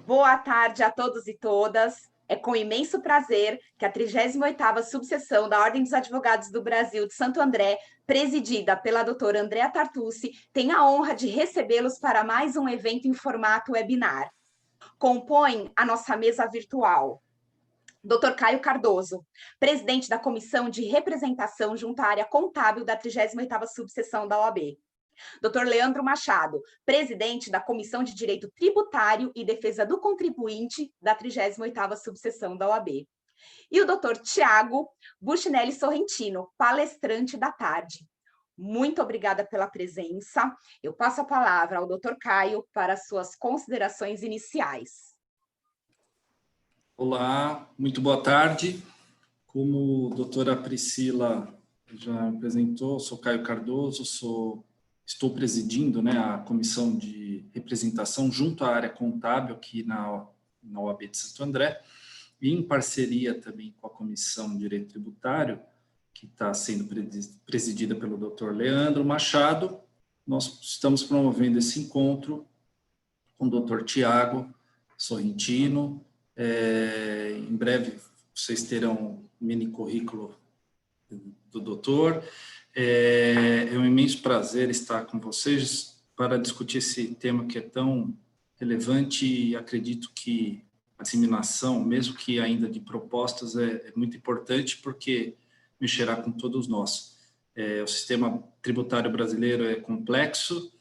Boa tarde a todos e todas. É com imenso prazer que a 38ª subseção da Ordem dos Advogados do Brasil de Santo André, presidida pela doutora Andréa Tartucci, tem a honra de recebê-los para mais um evento em formato webinar. Compõe a nossa mesa virtual Dr. Caio Cardoso, presidente da Comissão de Representação junto à área contábil da 38ª subseção da OAB. Dr. Leandro Machado, presidente da Comissão de Direito Tributário e Defesa do Contribuinte da 38ª subseção da OAB. E o Dr. Tiago Buscinelli Sorrentino, palestrante da tarde. Muito obrigada pela presença. Eu passo a palavra ao Dr. Caio para suas considerações iniciais. Olá, muito boa tarde. Como a doutora Priscila já apresentou, sou Caio Cardoso, estou presidindo, a Comissão de Representação junto à área contábil aqui na OAB de Santo André, e em parceria também com a Comissão de Direito Tributário, que está sendo presidida pelo Dr. Leandro Machado. Nós estamos promovendo esse encontro com o Dr. Tiago Sorrentino. Em breve vocês terão um mini currículo do doutor. É um imenso prazer estar com vocês para discutir esse tema que é tão relevante, e acredito que a disseminação, mesmo que ainda de propostas, é muito importante, porque mexerá com todos nós. O sistema tributário brasileiro é complexo.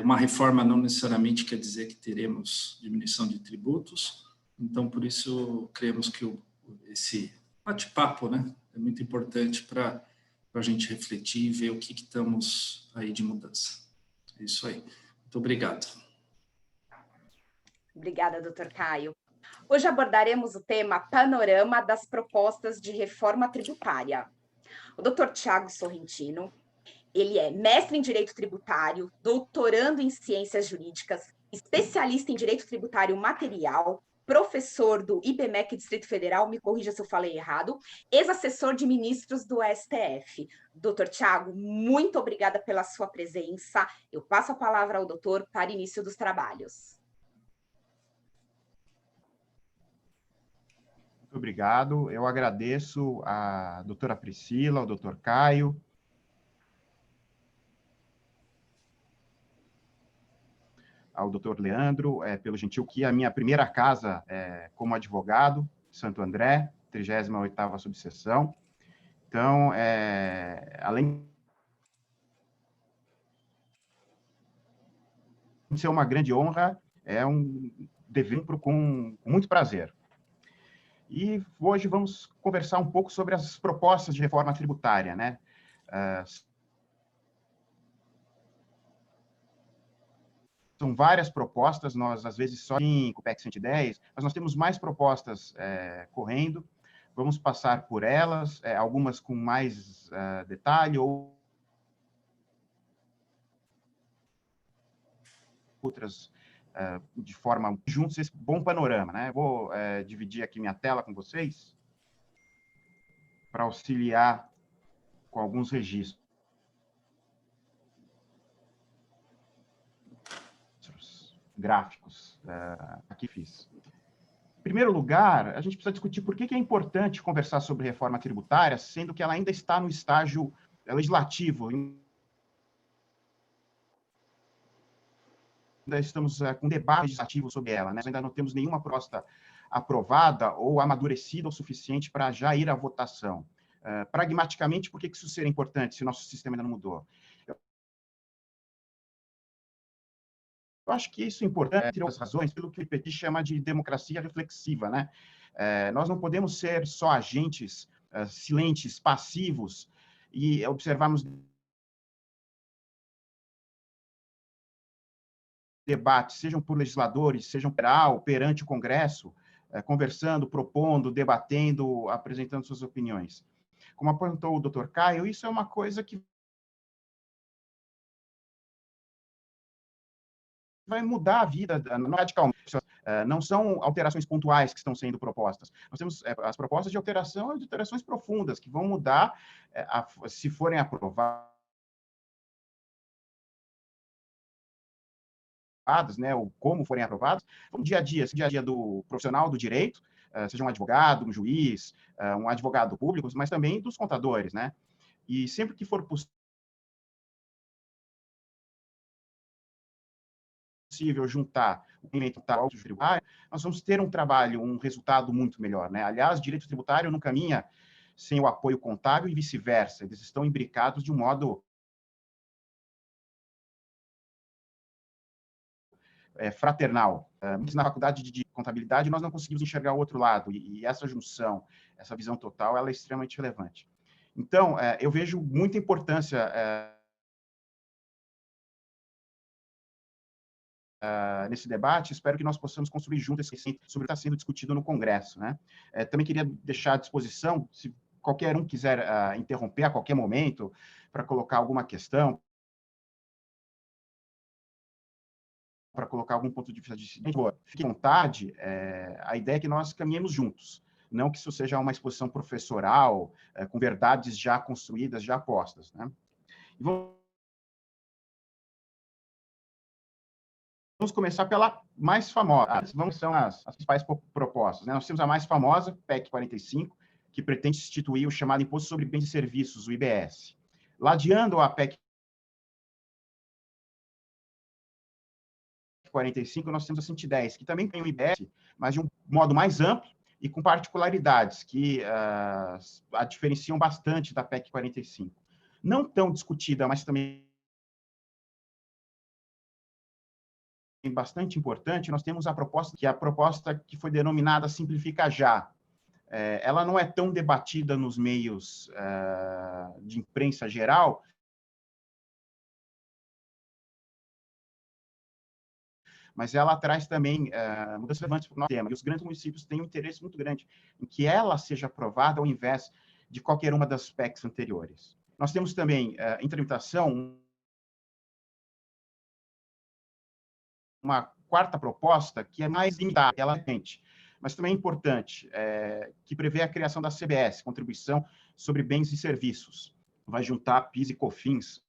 Uma reforma não necessariamente quer dizer que teremos diminuição de tributos. Então, por isso, cremos que esse bate-papo, é muito importante para a gente refletir e ver o que estamos aí de mudança. É isso aí. Muito obrigado. Obrigada, doutor Caio. Hoje abordaremos o tema Panorama das propostas de reforma tributária. O doutor Tiago Sorrentino, ele é mestre em Direito Tributário, doutorando em Ciências Jurídicas, especialista em Direito Tributário Material, professor do IBMEC Distrito Federal, me corrija se eu falei errado, ex-assessor de ministros do STF. Doutor Tiago, muito obrigada pela sua presença. Eu passo a palavra ao doutor para início dos trabalhos. Muito obrigado. Eu agradeço a doutora Priscila, ao doutor Caio, ao doutor Leandro, pelo gentil, que é a minha primeira casa como advogado, Santo André, 38ª subseção. Então, além de ser uma grande honra, é um dever com muito prazer. E hoje vamos conversar um pouco sobre as propostas de reforma tributária, São várias propostas, nós às vezes só em PEC 110, mas nós temos mais propostas correndo. Vamos passar por elas, algumas com mais detalhe, outras de forma juntos, esse bom panorama, Vou dividir aqui minha tela com vocês para auxiliar com alguns registros. Gráficos aqui fiz. Em primeiro lugar, a gente precisa discutir por que é importante conversar sobre reforma tributária, sendo que ela ainda está no estágio legislativo. Ainda estamos com debate legislativo sobre ela, ainda não temos nenhuma proposta aprovada ou amadurecida o suficiente para já ir à votação. Pragmaticamente, por que isso seria importante se o nosso sistema ainda não mudou? Eu acho que isso é importante, entre outras razões, pelo que o PT chama de democracia reflexiva, Nós não podemos ser só agentes silentes, passivos, e observarmos debates, sejam por legisladores, sejam perante o Congresso, conversando, propondo, debatendo, apresentando suas opiniões. Como apontou o doutor Caio, isso é uma coisa que vai mudar a vida, não radicalmente. Não são alterações pontuais que estão sendo propostas. Nós temos as propostas de alterações profundas, que vão mudar, se forem aprovadas, aprovadas, né, ou como forem aprovadas, no dia a dia do profissional do direito, seja um advogado, um juiz, um advogado público, mas também dos contadores, né? E sempre que for possível juntar o direito tributário, nós vamos ter um trabalho, um resultado muito melhor, né? Aliás, direito tributário não caminha sem o apoio contábil e vice-versa. Eles estão imbricados de um modo fraternal. Na faculdade de contabilidade, nós não conseguimos enxergar o outro lado, e essa junção, essa visão total, ela é extremamente relevante. Então, eu vejo muita importância nesse debate, espero que nós possamos construir juntos esse sobre o que está sendo discutido no Congresso, né? Também queria deixar à disposição, se qualquer um quiser interromper a qualquer momento, para colocar alguma questão, para colocar algum ponto de vista dissidente, fique à vontade, a ideia é que nós caminhemos juntos, não que isso seja uma exposição professoral, com verdades já construídas, já postas, né? E vamos começar pela mais famosa. São as principais propostas, né? Nós temos a mais famosa, PEC 45, que pretende instituir o chamado Imposto sobre Bens e Serviços, o IBS. Ladeando a PEC 45, nós temos a 110, que também tem o IBS, mas de um modo mais amplo e com particularidades que a diferenciam bastante da PEC 45. Não tão discutida, mas também bastante importante, nós temos a proposta, que é a proposta que foi denominada Simplifica Já. Ela não é tão debatida nos meios de imprensa geral, mas ela traz também mudanças relevantes para o nosso tema. E os grandes municípios têm um interesse muito grande em que ela seja aprovada ao invés de qualquer uma das PECs anteriores. Nós temos também, em tramitação, uma quarta proposta que é mais limitada, ela gente, mas também é importante, que prevê a criação da CBS, Contribuição sobre Bens e Serviços. Vai juntar PIS e COFINS,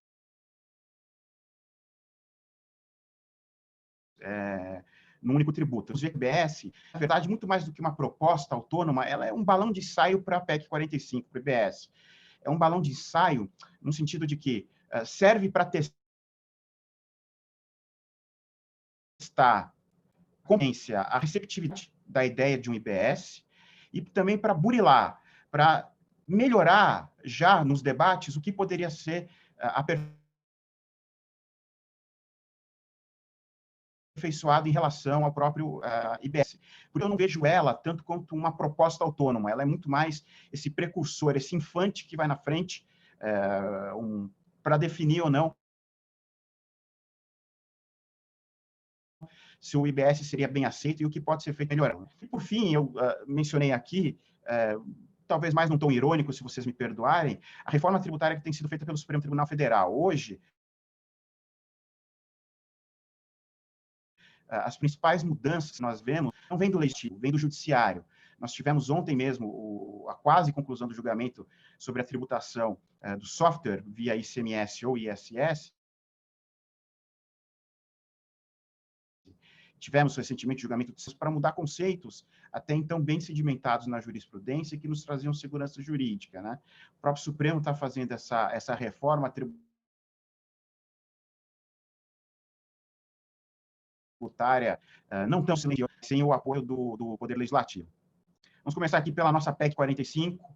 num único tributo. O IBS, na verdade, muito mais do que uma proposta autônoma, ela é um balão de ensaio para a PEC 45, para o IBS. É um balão de ensaio no sentido de que serve para testar a receptividade da ideia de um IBS e também para burilar, para melhorar já nos debates o que poderia ser aperfeiçoado em relação ao próprio IBS. Porque eu não vejo ela tanto quanto uma proposta autônoma, ela é muito mais esse precursor, esse infante que vai na frente para definir ou não se o IBS seria bem aceito e o que pode ser feito melhorando. E, por fim, eu mencionei aqui, talvez mais num tom irônico, se vocês me perdoarem, a reforma tributária que tem sido feita pelo Supremo Tribunal Federal. Hoje, as principais mudanças que nós vemos não vêm do legislativo, vêm do judiciário. Nós tivemos ontem mesmo a quase conclusão do julgamento sobre a tributação do software via ICMS ou ISS. Tivemos recentemente o julgamento para mudar conceitos até então bem sedimentados na jurisprudência que nos traziam segurança jurídica, né? O próprio Supremo está fazendo essa reforma tributária não tão sem o apoio do Poder Legislativo. Vamos começar aqui pela nossa PEC 45,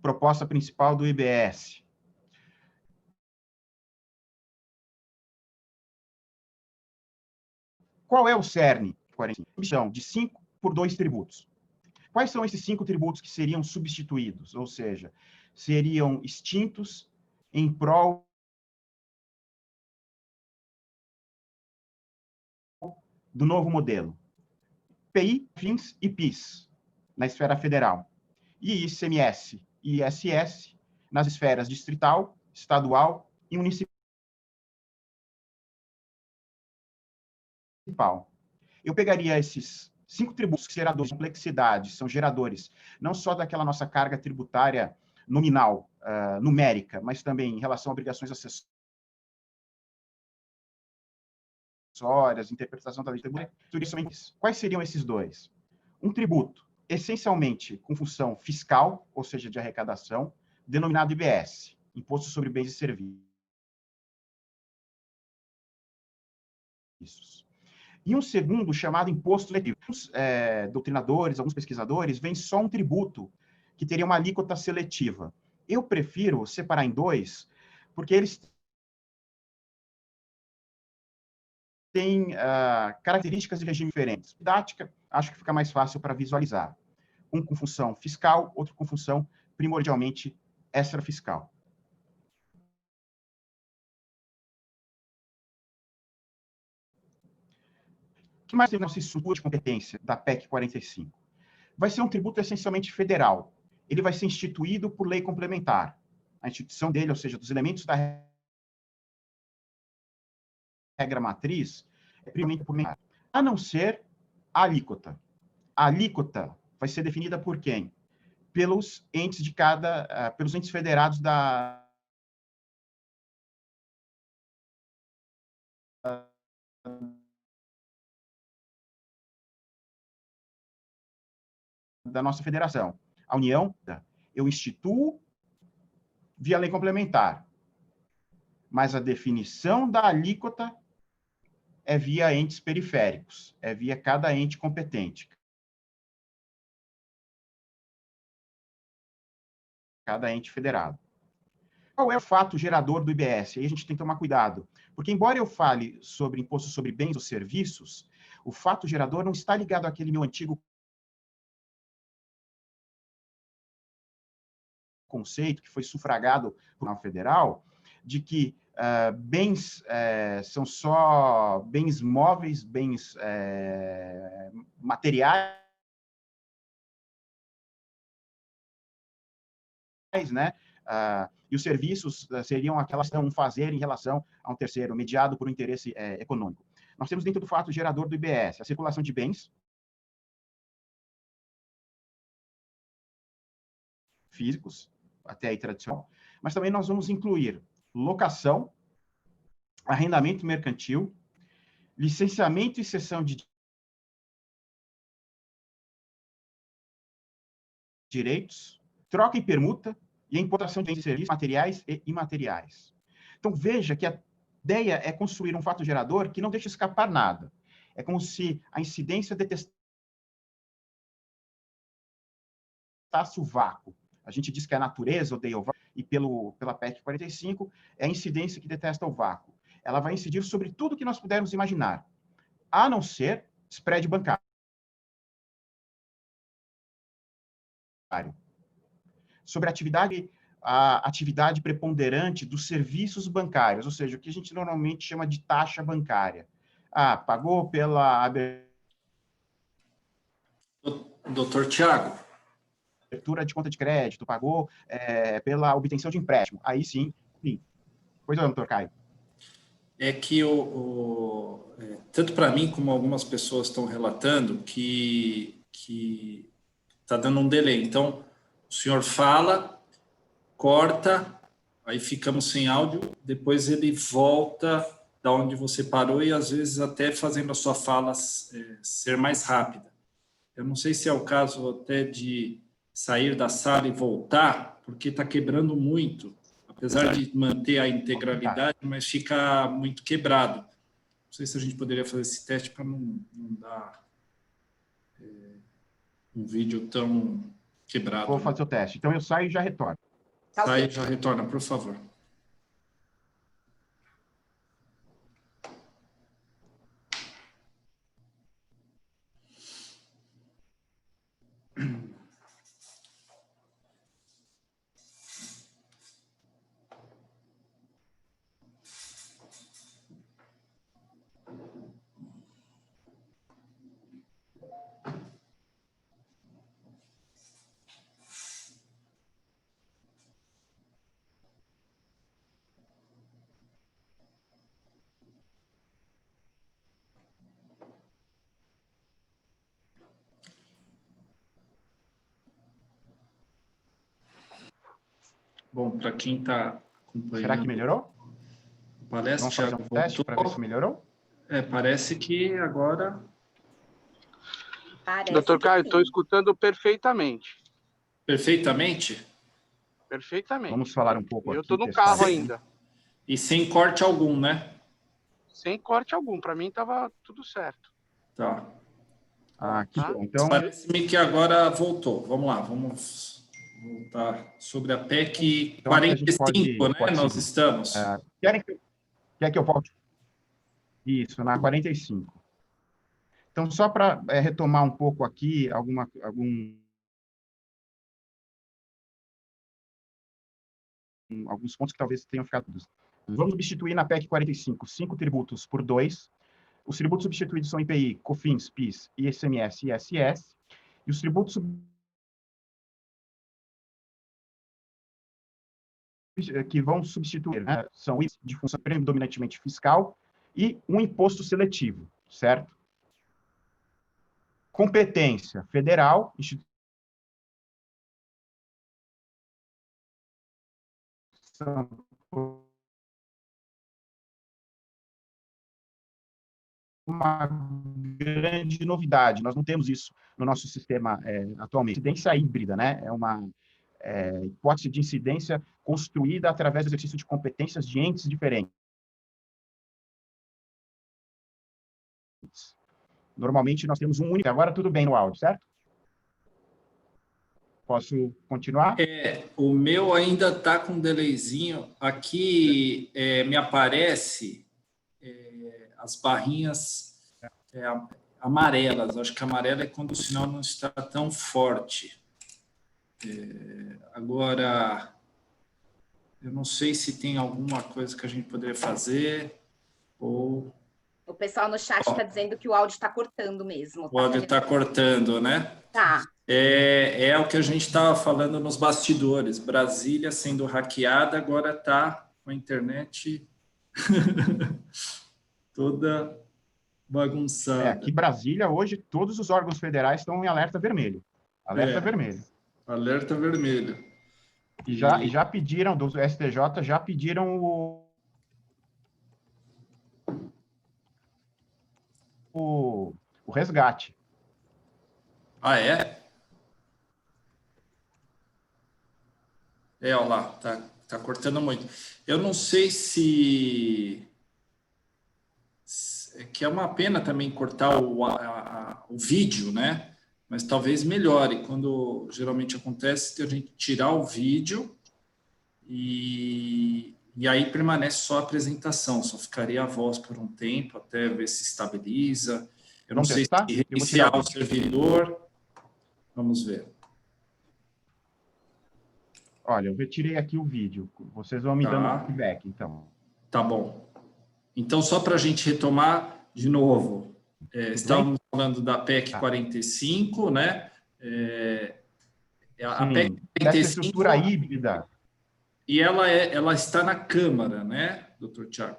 proposta principal do IBS. Qual é o cerne? 45. Missão de 5 por 2 tributos. Quais são esses 5 tributos que seriam substituídos? Ou seja, seriam extintos em prol do novo modelo. PI, FINS e PIS, na esfera federal. E ICMS e ISS, nas esferas distrital, estadual e municipal. Eu pegaria esses 5 tributos que geradores de complexidade, são geradores não só daquela nossa carga tributária nominal, numérica, mas também em relação a obrigações acessórias acessórias, interpretação da lei tributária. Quais seriam esses dois? Um tributo, essencialmente com função fiscal, ou seja, de arrecadação, denominado IBS, Imposto sobre Bens e Serviços. E um segundo, chamado imposto seletivo. Alguns doutrinadores, alguns pesquisadores, veem só um tributo que teria uma alíquota seletiva. Eu prefiro separar em dois, porque eles têm características de regime diferentes. Didática, acho que fica mais fácil para visualizar. Um com função fiscal, outro com função primordialmente extrafiscal. O que mais tem na nossa estrutura de competência da PEC 45? Vai ser um tributo essencialmente federal. Ele vai ser instituído por lei complementar. A instituição dele, ou seja, dos elementos da regra matriz, é primeiramente por lei, a não ser a alíquota. A alíquota vai ser definida por quem? Pelos entes pelos entes federados da nossa federação. A União, eu instituo via lei complementar, mas a definição da alíquota é via entes periféricos, é via cada ente competente, cada ente federado. Qual é o fato gerador do IBS? Aí a gente tem que tomar cuidado, porque embora eu fale sobre imposto sobre bens ou serviços, o fato gerador não está ligado àquele meu antigo conceito que foi sufragado por Tribunal Federal, de que bens são só bens móveis, bens materiais, né? E os serviços seriam aquelas que um fazer em relação a um terceiro, mediado por um interesse econômico. Nós temos dentro do fato gerador do IBS a circulação de bens físicos, até aí tradicional, mas também nós vamos incluir locação, arrendamento mercantil, licenciamento e cessão de direitos, troca e permuta e a importação de bens e serviços materiais e imateriais. Então, veja que a ideia é construir um fato gerador que não deixa escapar nada. É como se a incidência detestasse o vácuo. A gente diz que a natureza odeia o vácuo, e pela PEC 45, é a incidência que detesta o vácuo. Ela vai incidir sobre tudo que nós pudermos imaginar, a não ser spread bancário. Sobre a atividade preponderante dos serviços bancários, ou seja, o que a gente normalmente chama de taxa bancária. Pagou pela Doutor Tiago. abertura de conta de crédito, pagou pela obtenção de empréstimo. Aí sim. Pois não, doutor Caio. É que tanto para mim como algumas pessoas estão relatando que está dando um delay. Então, o senhor fala, corta, aí ficamos sem áudio, depois ele volta da onde você parou e às vezes até fazendo a sua fala ser mais rápida. Eu não sei se é o caso até de sair da sala e voltar, porque está quebrando muito, apesar de manter a integralidade, mas fica muito quebrado. Não sei se a gente poderia fazer esse teste para não dar um vídeo tão quebrado. Vou fazer o teste. Então, eu saio e já retorno. Sai e já retorna, por favor. Bom, para quem está acompanhando... Será que melhorou? Palestra, Vamos fazer um teste para ver se melhorou? Parece que agora... Parece Doutor que Caio, sim. estou escutando perfeitamente. Perfeitamente? Perfeitamente. Vamos falar um pouco Eu aqui, estou no testar carro aqui. ainda. E sem corte algum, né? Sem corte algum. Para mim estava tudo certo. Tá. Que Tá? bom. Então, Parece-me que agora voltou. Vamos lá, vamos voltar sobre a PEC então acho que a gente 45, né? pode Nós seguir. estamos. Quer que eu volte? Isso, na 45. Então, só para retomar um pouco aqui alguns pontos que talvez tenham ficado. Vamos substituir na PEC 45 5 tributos por 2. Os tributos substituídos são IPI, COFINS, PIS, ICMS e ISS. E os tributos que vão substituir, né, são de função predominantemente fiscal e um imposto seletivo, certo? Competência federal, instituição uma grande novidade. Nós não temos isso no nosso sistema atualmente. Incidência híbrida, né? É uma hipótese de incidência construída através do exercício de competências de entes diferentes. Normalmente, nós temos um único. Agora, tudo bem no áudio, certo? Posso continuar? O meu ainda está com um delayzinho. Aqui me aparece as barrinhas amarelas. Acho que amarela é quando o sinal não está tão forte. Agora, eu não sei se tem alguma coisa que a gente poderia fazer ou... O pessoal no chat está dizendo que o áudio está cortando mesmo. O áudio está cortando, né? Tá. É o que a gente estava falando nos bastidores. Brasília sendo hackeada, agora está com a internet toda bagunçada. Aqui em Brasília, hoje, todos os órgãos federais estão em alerta vermelho. Alerta vermelho. Alerta vermelho. E já pediram, do STJ, já pediram o resgate. Ah, é? Olha lá, tá cortando muito. Eu não sei se que é uma pena também cortar o vídeo, né? Mas talvez melhore. Quando geralmente acontece, a gente tirar o vídeo e aí permanece só a apresentação, só ficaria a voz por um tempo até ver se estabiliza. Eu não sei se reiniciar o servidor. Vamos ver. Olha, eu retirei aqui o vídeo. Vocês vão me dando feedback, então. Tá bom. Então, só para a gente retomar de novo, estávamos falando da PEC 45, né? A PEC 45... Essa estrutura híbrida. E ela está na Câmara, né, doutor Tiago?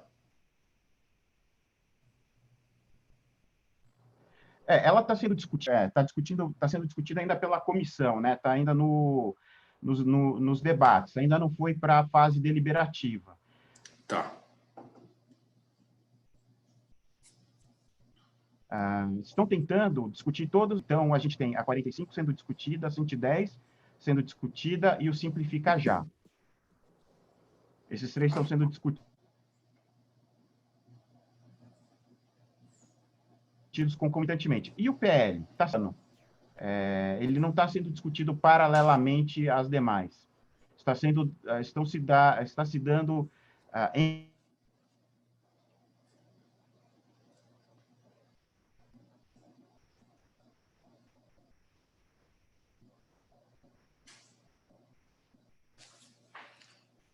Ela está sendo discutida, está sendo discutida ainda pela comissão, né? Está ainda nos debates, ainda não foi para a fase deliberativa. Tá. Estão tentando discutir todos, então a gente tem a 45 sendo discutida, a 110 sendo discutida e o Simplifica Já. Esses três estão sendo discutidos concomitantemente. E o PL? Ele não está sendo discutido paralelamente às demais. Está se dando em...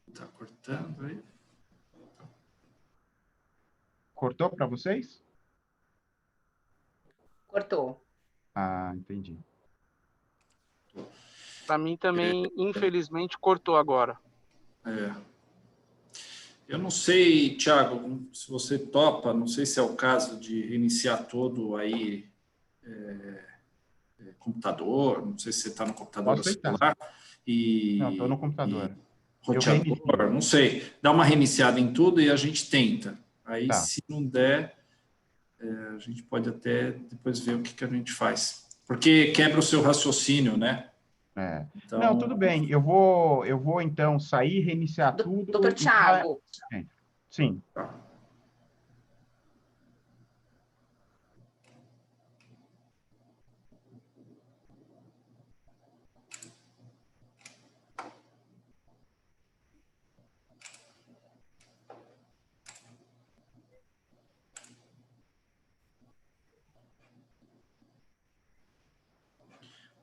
Está cortando aí? Cortou para vocês? Cortou. Entendi. Para mim também, infelizmente, cortou agora. Eu não sei, Tiago, se você topa, não sei se é o caso de reiniciar todo aí computador, não sei se você está no computador ou celular. Não, estou no computador. Roteador, não sei. Dá uma reiniciada em tudo e a gente tenta. Aí, se não der, a gente pode até depois ver o que a gente faz. Porque quebra o seu raciocínio, né? Então... Não, tudo bem. Eu vou então sair, reiniciar tudo. Doutor Tiago. Sim. Tá.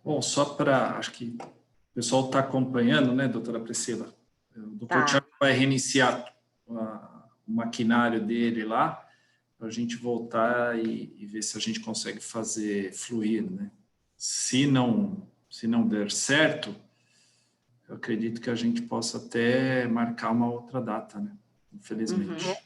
Bom, só para... Acho que o pessoal está acompanhando, né, doutora Priscila? O doutor Tiago vai reiniciar o maquinário dele lá, para a gente voltar e ver se a gente consegue fazer fluir, né? Se não der certo, eu acredito que a gente possa até marcar uma outra data, né? Infelizmente. Uhum.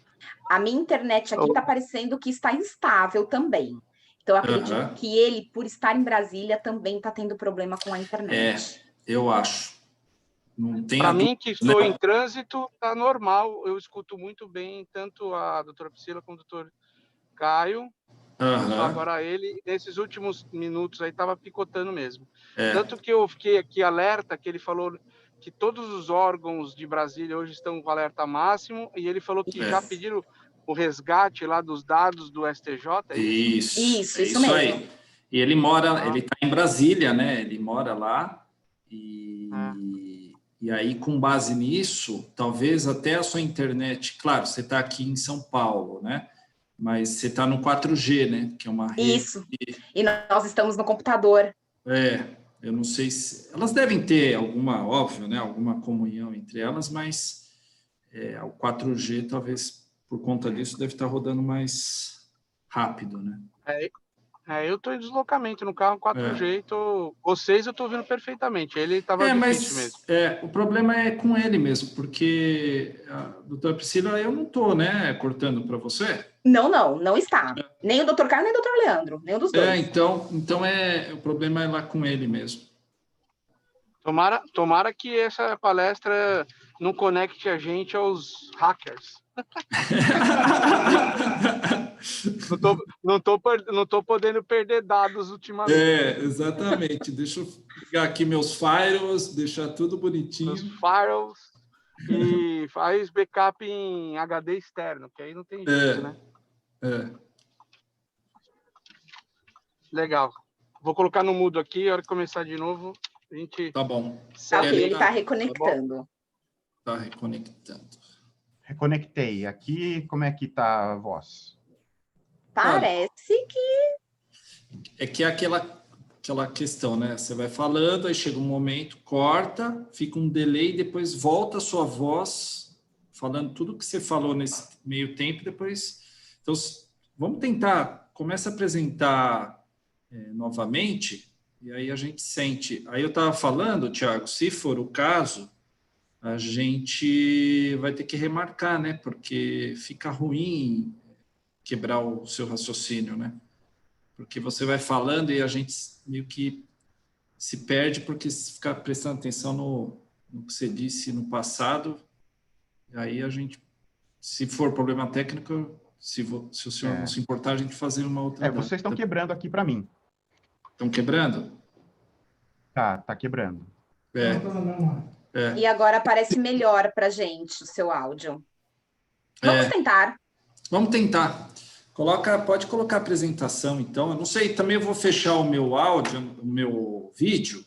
A minha internet aqui está parecendo que está instável também. Então, eu acredito que ele, por estar em Brasília, também está tendo problema com a internet. Eu acho. Para mim, que estou em trânsito, está normal. Eu escuto muito bem tanto a doutora Priscila como o doutor Caio. Só agora ele, nesses últimos minutos aí, estava picotando mesmo. Tanto que eu fiquei aqui alerta, que ele falou que todos os órgãos de Brasília hoje estão com alerta máximo, e ele falou que já pediram o resgate lá dos dados do STJ. Isso mesmo. Aí. E ele mora, ele está em Brasília, né? Ele mora lá e aí, com base nisso, talvez até a sua internet, claro, você está aqui em São Paulo, né? Mas você está no 4G, né? Que é uma rede... Isso, e nós estamos no computador. Eu não sei se... Elas devem ter alguma, óbvio, né? Alguma comunhão entre elas, mas o 4G, talvez, por conta disso, deve estar rodando mais rápido, né? Eu estou em deslocamento no carro 4G, vocês eu estou ouvindo perfeitamente, ele estava difícil mesmo. O problema é com ele mesmo, porque a doutora Priscila, eu não estou, né, cortando para você? Não está. Nem o doutor Caio, nem o doutor Leandro, nem um dos dois. Então o problema é lá com ele mesmo. Tomara que essa palestra não conecte a gente aos hackers. Não tô podendo perder dados ultimamente. Exatamente. Deixa eu pegar aqui meus firewalls, deixar tudo bonitinho. Os firewalls e faz backup em HD externo, que aí não tem jeito, né? Legal. Vou colocar no mudo aqui, a hora que começar de novo, a gente... Tá bom. Ele está reconectando. Tá reconectando. Reconectei. Aqui, como é que tá a voz? Parece que... É que é aquela questão, né? Você vai falando, aí chega um momento, corta, fica um delay, depois volta a sua voz, falando tudo que você falou nesse meio tempo, depois... Então, vamos tentar, começa a apresentar novamente, e aí a gente sente... Aí eu estava falando, Tiago, se for o caso, a gente vai ter que remarcar, né? Porque fica ruim quebrar o seu raciocínio, né? Porque você vai falando e a gente meio que se perde porque se ficar prestando atenção no que você disse no passado, aí a gente, se for problema técnico, se o senhor não se importar, a gente fazer uma outra... Vocês estão quebrando aqui para mim. Estão quebrando? Tá quebrando. E agora parece melhor para a gente o seu áudio. Vamos tentar. Vamos tentar. Pode colocar a apresentação, então. Eu não sei, também eu vou fechar o meu áudio, o meu vídeo,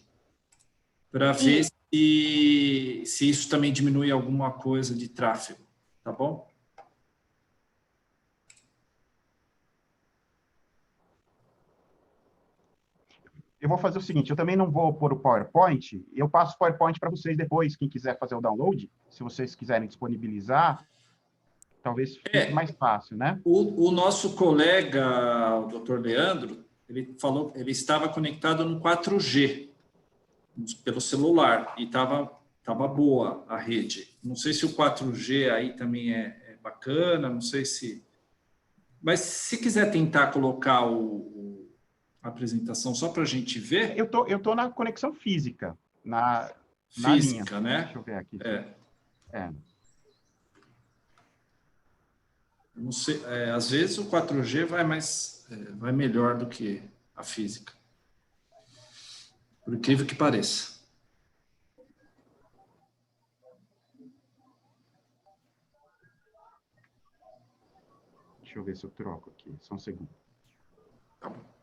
para ver se isso também diminui alguma coisa de tráfego, tá bom? Eu vou fazer o seguinte, eu também não vou pôr o PowerPoint, eu passo o PowerPoint para vocês depois, quem quiser fazer o download, se vocês quiserem disponibilizar, talvez fique mais fácil, né? O nosso colega, o Dr. Leandro, ele falou que ele estava conectado no 4G, pelo celular, e estava boa a rede. Não sei se o 4G aí também é bacana, não sei se... Mas se quiser tentar colocar a apresentação só para a gente ver... Eu tô na conexão física, na física, linha. né? Deixa eu ver aqui. Não sei, às vezes o 4G vai melhor do que a física. Por incrível que pareça. Deixa eu ver se eu troco aqui, só um segundo. Tá bom.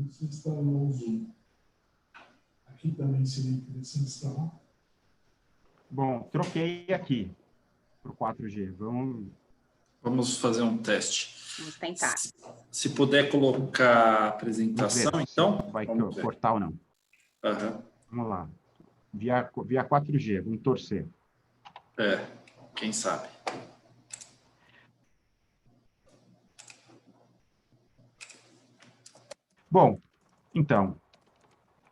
Você instalou o Zoom. Aqui também seria interessante instalar. Bom, troquei aqui para o 4G. Vamos fazer um teste. Vamos tentar. Se puder colocar a apresentação, então. Vai cortar ou não. Uhum. Vamos lá. Via 4G, vamos torcer. Quem sabe. Bom, então,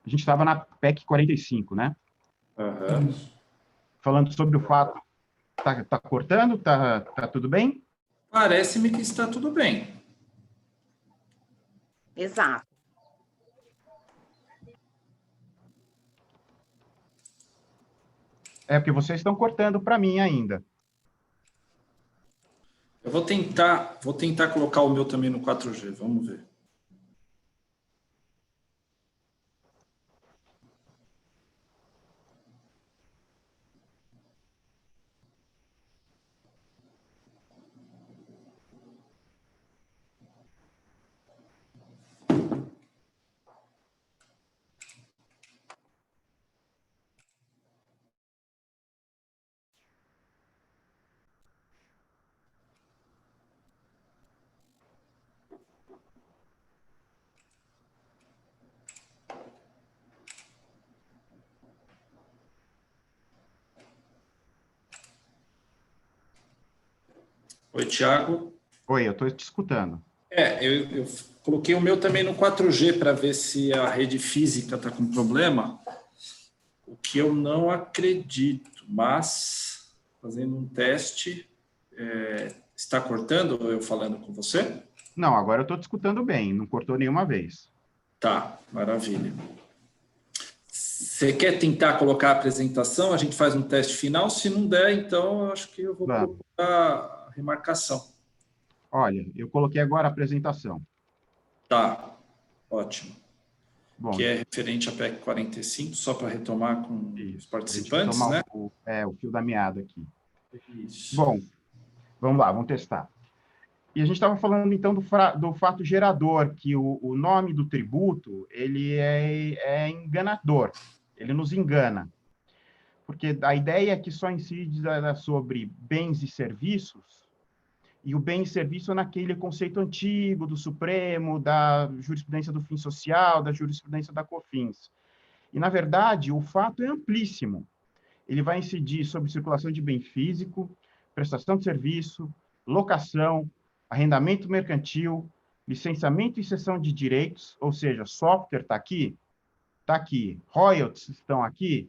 a gente estava na PEC 45, né? Uhum. Falando sobre o fato, tá cortando? Tá tudo bem? Parece-me que está tudo bem. Exato. É porque vocês estão cortando para mim ainda. Eu vou tentar colocar o meu também no 4G, vamos ver. Oi, Thiago. Oi, eu estou te escutando. Eu coloquei o meu também no 4G para ver se a rede física está com problema, o que eu não acredito, mas fazendo um teste, está cortando eu falando com você? Não, agora eu estou te escutando bem, não cortou nenhuma vez. Tá, maravilha. Você quer tentar colocar a apresentação? A gente faz um teste final. Se não der, então eu acho que eu vou colocar a remarcação. Olha, eu coloquei agora a apresentação. Tá, ótimo. Bom, que é referente à PEC 45, só para retomar com os participantes, né? O fio da meada aqui. Isso. Bom, vamos lá, vamos testar. E a gente estava falando, então, do fato gerador, que o nome do tributo, ele é enganador, ele nos engana. Porque a ideia é que só incide sobre bens e serviços, e o bem e serviço naquele conceito antigo do Supremo, da jurisprudência do fim social, da jurisprudência da COFINS. E, na verdade, o fato é amplíssimo. Ele vai incidir sobre circulação de bem físico, prestação de serviço, locação, arrendamento mercantil, licenciamento e cessão de direitos, ou seja, software está aqui, royalties estão aqui,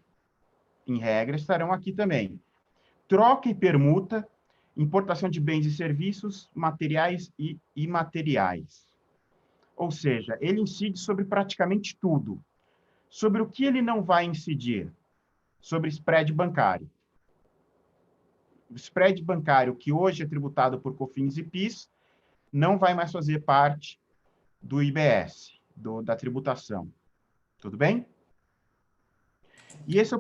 em regra estarão aqui também. Troca e permuta, importação de bens e serviços, materiais e imateriais. Ou seja, ele incide sobre praticamente tudo. Sobre o que ele não vai incidir? Sobre spread bancário. O spread bancário, que hoje é tributado por COFINS e PIS, não vai mais fazer parte do IBS, da tributação. Tudo bem? E esse é o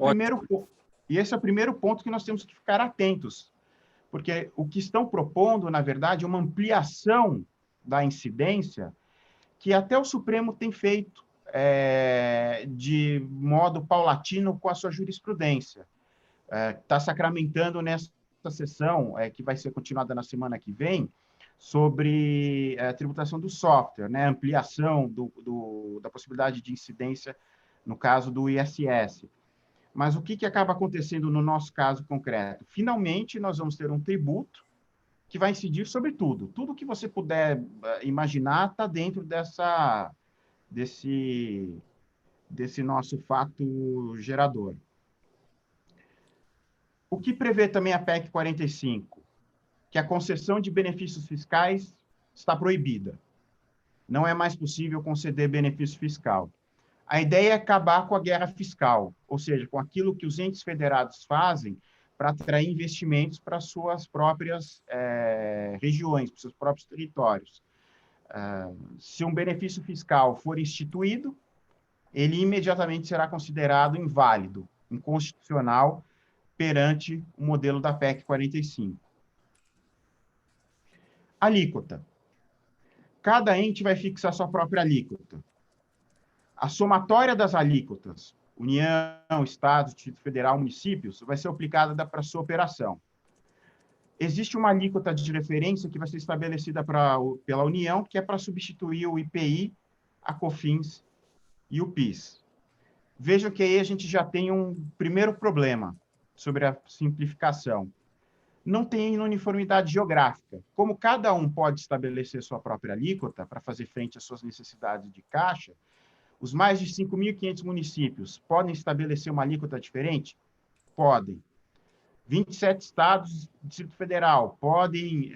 primeiro ponto que nós temos que ficar atentos, porque o que estão propondo, na verdade, é uma ampliação da incidência que até o Supremo tem feito de modo paulatino com a sua jurisprudência. Está sacramentando nessa sessão, que vai ser continuada na semana que vem, sobre a tributação do software, né? Ampliação da possibilidade de incidência no caso do ISS. Mas o que acaba acontecendo no nosso caso concreto? Finalmente, nós vamos ter um tributo que vai incidir sobre tudo. Tudo que você puder imaginar está dentro desse nosso fato gerador. O que prevê também a PEC 45? Que a concessão de benefícios fiscais está proibida. Não é mais possível conceder benefício fiscal. A ideia é acabar com a guerra fiscal, ou seja, com aquilo que os entes federados fazem para atrair investimentos para suas próprias regiões, para seus próprios territórios. Se um benefício fiscal for instituído, ele imediatamente será considerado inválido, inconstitucional, perante o modelo da PEC 45. Alíquota. Cada ente vai fixar sua própria alíquota. A somatória das alíquotas, União, Estado, Distrito Federal, municípios, vai ser aplicada para a sua operação. Existe uma alíquota de referência que vai ser estabelecida pela União, que é para substituir o IPI, a COFINS e o PIS. Veja que aí a gente já tem um primeiro problema sobre a simplificação. Não tem uniformidade geográfica. Como cada um pode estabelecer sua própria alíquota para fazer frente às suas necessidades de caixa, os mais de 5.500 municípios podem estabelecer uma alíquota diferente? Podem. 27 estados do Distrito Federal podem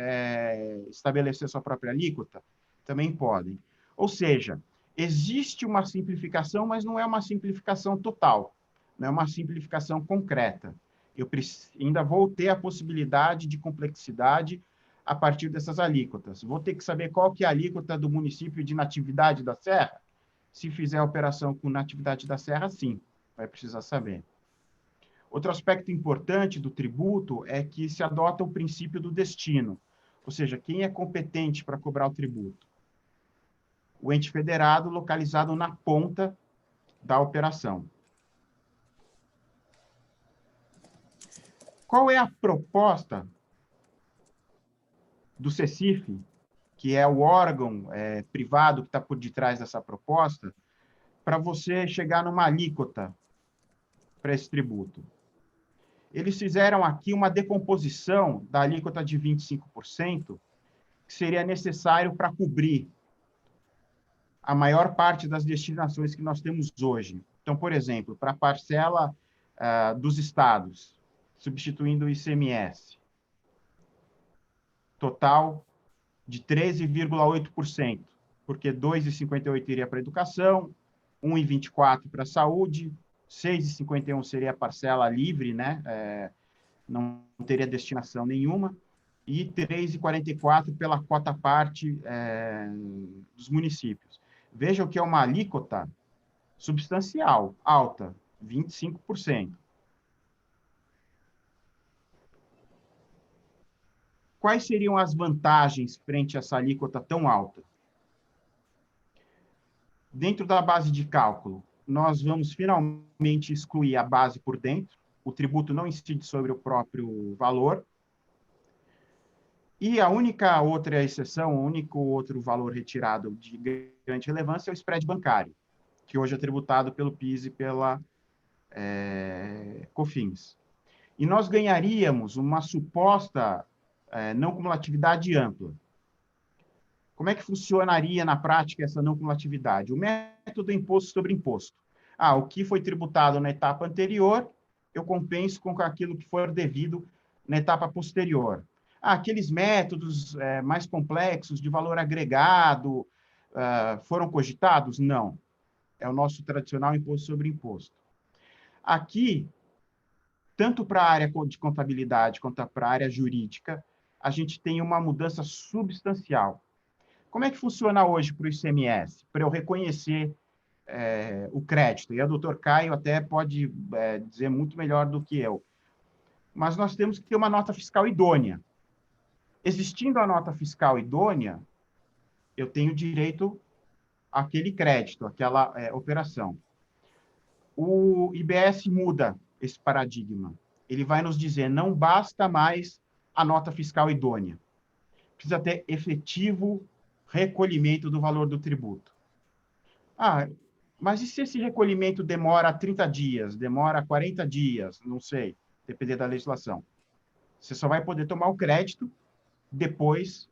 estabelecer sua própria alíquota? Também podem. Ou seja, existe uma simplificação, mas não é uma simplificação total, não é uma simplificação concreta. Eu ainda vou ter a possibilidade de complexidade a partir dessas alíquotas. Vou ter que saber qual que é a alíquota do município de Natividade da Serra? Se fizer a operação com Natividade da Serra, sim, vai precisar saber. Outro aspecto importante do tributo é que se adota o princípio do destino, ou seja, quem é competente para cobrar o tributo? O ente federado localizado na ponta da operação. Qual é a proposta do CECIF, que é o órgão privado que está por detrás dessa proposta, para você chegar numa alíquota para esse tributo? Eles fizeram aqui uma decomposição da alíquota de 25%, que seria necessário para cobrir a maior parte das destinações que nós temos hoje. Então, por exemplo, para a parcela dos estados, substituindo o ICMS, total de 13,8%, porque 2,58% iria para a educação, 1,24% para a saúde, 6,51% seria a parcela livre, né? Não teria destinação nenhuma, e 3,44% pela quota parte dos municípios. Vejam que é uma alíquota substancial, alta, 25%. Quais seriam as vantagens frente a essa alíquota tão alta? Dentro da base de cálculo, nós vamos finalmente excluir a base por dentro, o tributo não incide sobre o próprio valor, e a única outra exceção, o único outro valor retirado de grande relevância é o spread bancário, que hoje é tributado pelo PIS e pela COFINS. E nós ganharíamos uma suposta não cumulatividade ampla. Como é que funcionaria na prática essa não cumulatividade? O método imposto sobre imposto. O que foi tributado na etapa anterior, eu compenso com aquilo que for devido na etapa posterior. Aqueles métodos mais complexos de valor agregado foram cogitados? Não. É o nosso tradicional imposto sobre imposto. Aqui, tanto para a área de contabilidade quanto para a área jurídica, a gente tem uma mudança substancial. Como é que funciona hoje para o ICMS? Para eu reconhecer o crédito, e o doutor Caio até pode dizer muito melhor do que eu. Mas nós temos que ter uma nota fiscal idônea. Existindo a nota fiscal idônea, eu tenho direito àquele crédito, àquela operação. O IBS muda esse paradigma. Ele vai nos dizer, não basta mais a nota fiscal idônea. Precisa ter efetivo recolhimento do valor do tributo. Mas e se esse recolhimento demora 30 dias, demora 40 dias, não sei, depender da legislação? Você só vai poder tomar o crédito depois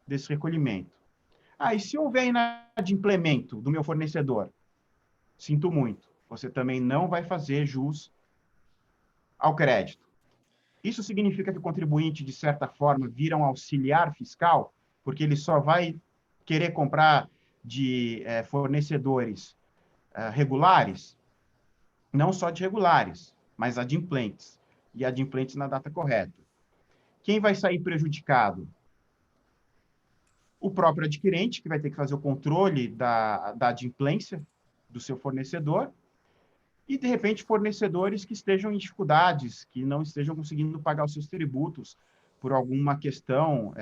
desse recolhimento. E se houver inadimplemento do meu fornecedor? Sinto muito, você também não vai fazer jus ao crédito. Isso significa que o contribuinte, de certa forma, vira um auxiliar fiscal, porque ele só vai querer comprar de fornecedores regulares, não só de regulares, mas adimplentes, e adimplentes na data correta. Quem vai sair prejudicado? O próprio adquirente, que vai ter que fazer o controle da adimplência do seu fornecedor, e, de repente, fornecedores que estejam em dificuldades, que não estejam conseguindo pagar os seus tributos por alguma questão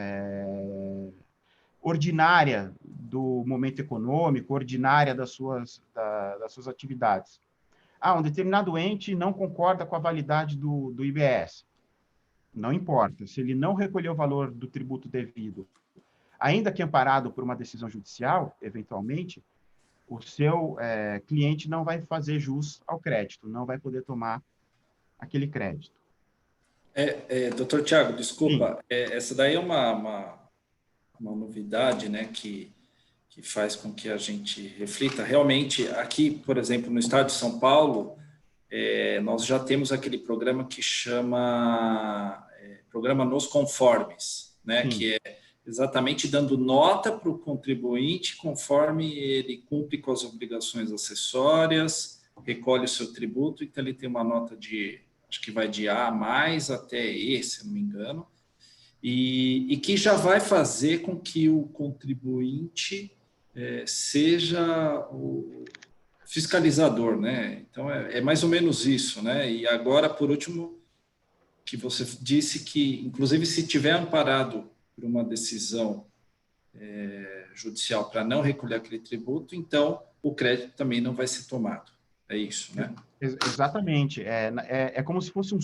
ordinária do momento econômico, ordinária das suas atividades. Um determinado ente não concorda com a validade do IBS. Não importa. Se ele não recolheu o valor do tributo devido, ainda que amparado por uma decisão judicial, eventualmente, o seu cliente não vai fazer jus ao crédito, não vai poder tomar aquele crédito. Doutor Tiago, desculpa, essa daí é uma novidade, né, que faz com que a gente reflita. Realmente, aqui, por exemplo, no estado de São Paulo, nós já temos aquele programa que chama Programa Nos Conformes, né, Sim. que é exatamente dando nota para o contribuinte conforme ele cumpre com as obrigações acessórias, recolhe o seu tributo, então ele tem uma nota de, acho que vai de A mais até E, se não me engano, e que já vai fazer com que o contribuinte seja o fiscalizador, né? Então, é mais ou menos isso, né? E agora, por último, que você disse que, inclusive, se tiver amparado por uma decisão judicial para não recolher aquele tributo, então o crédito também não vai ser tomado. É isso, né? Exatamente. É como se fosse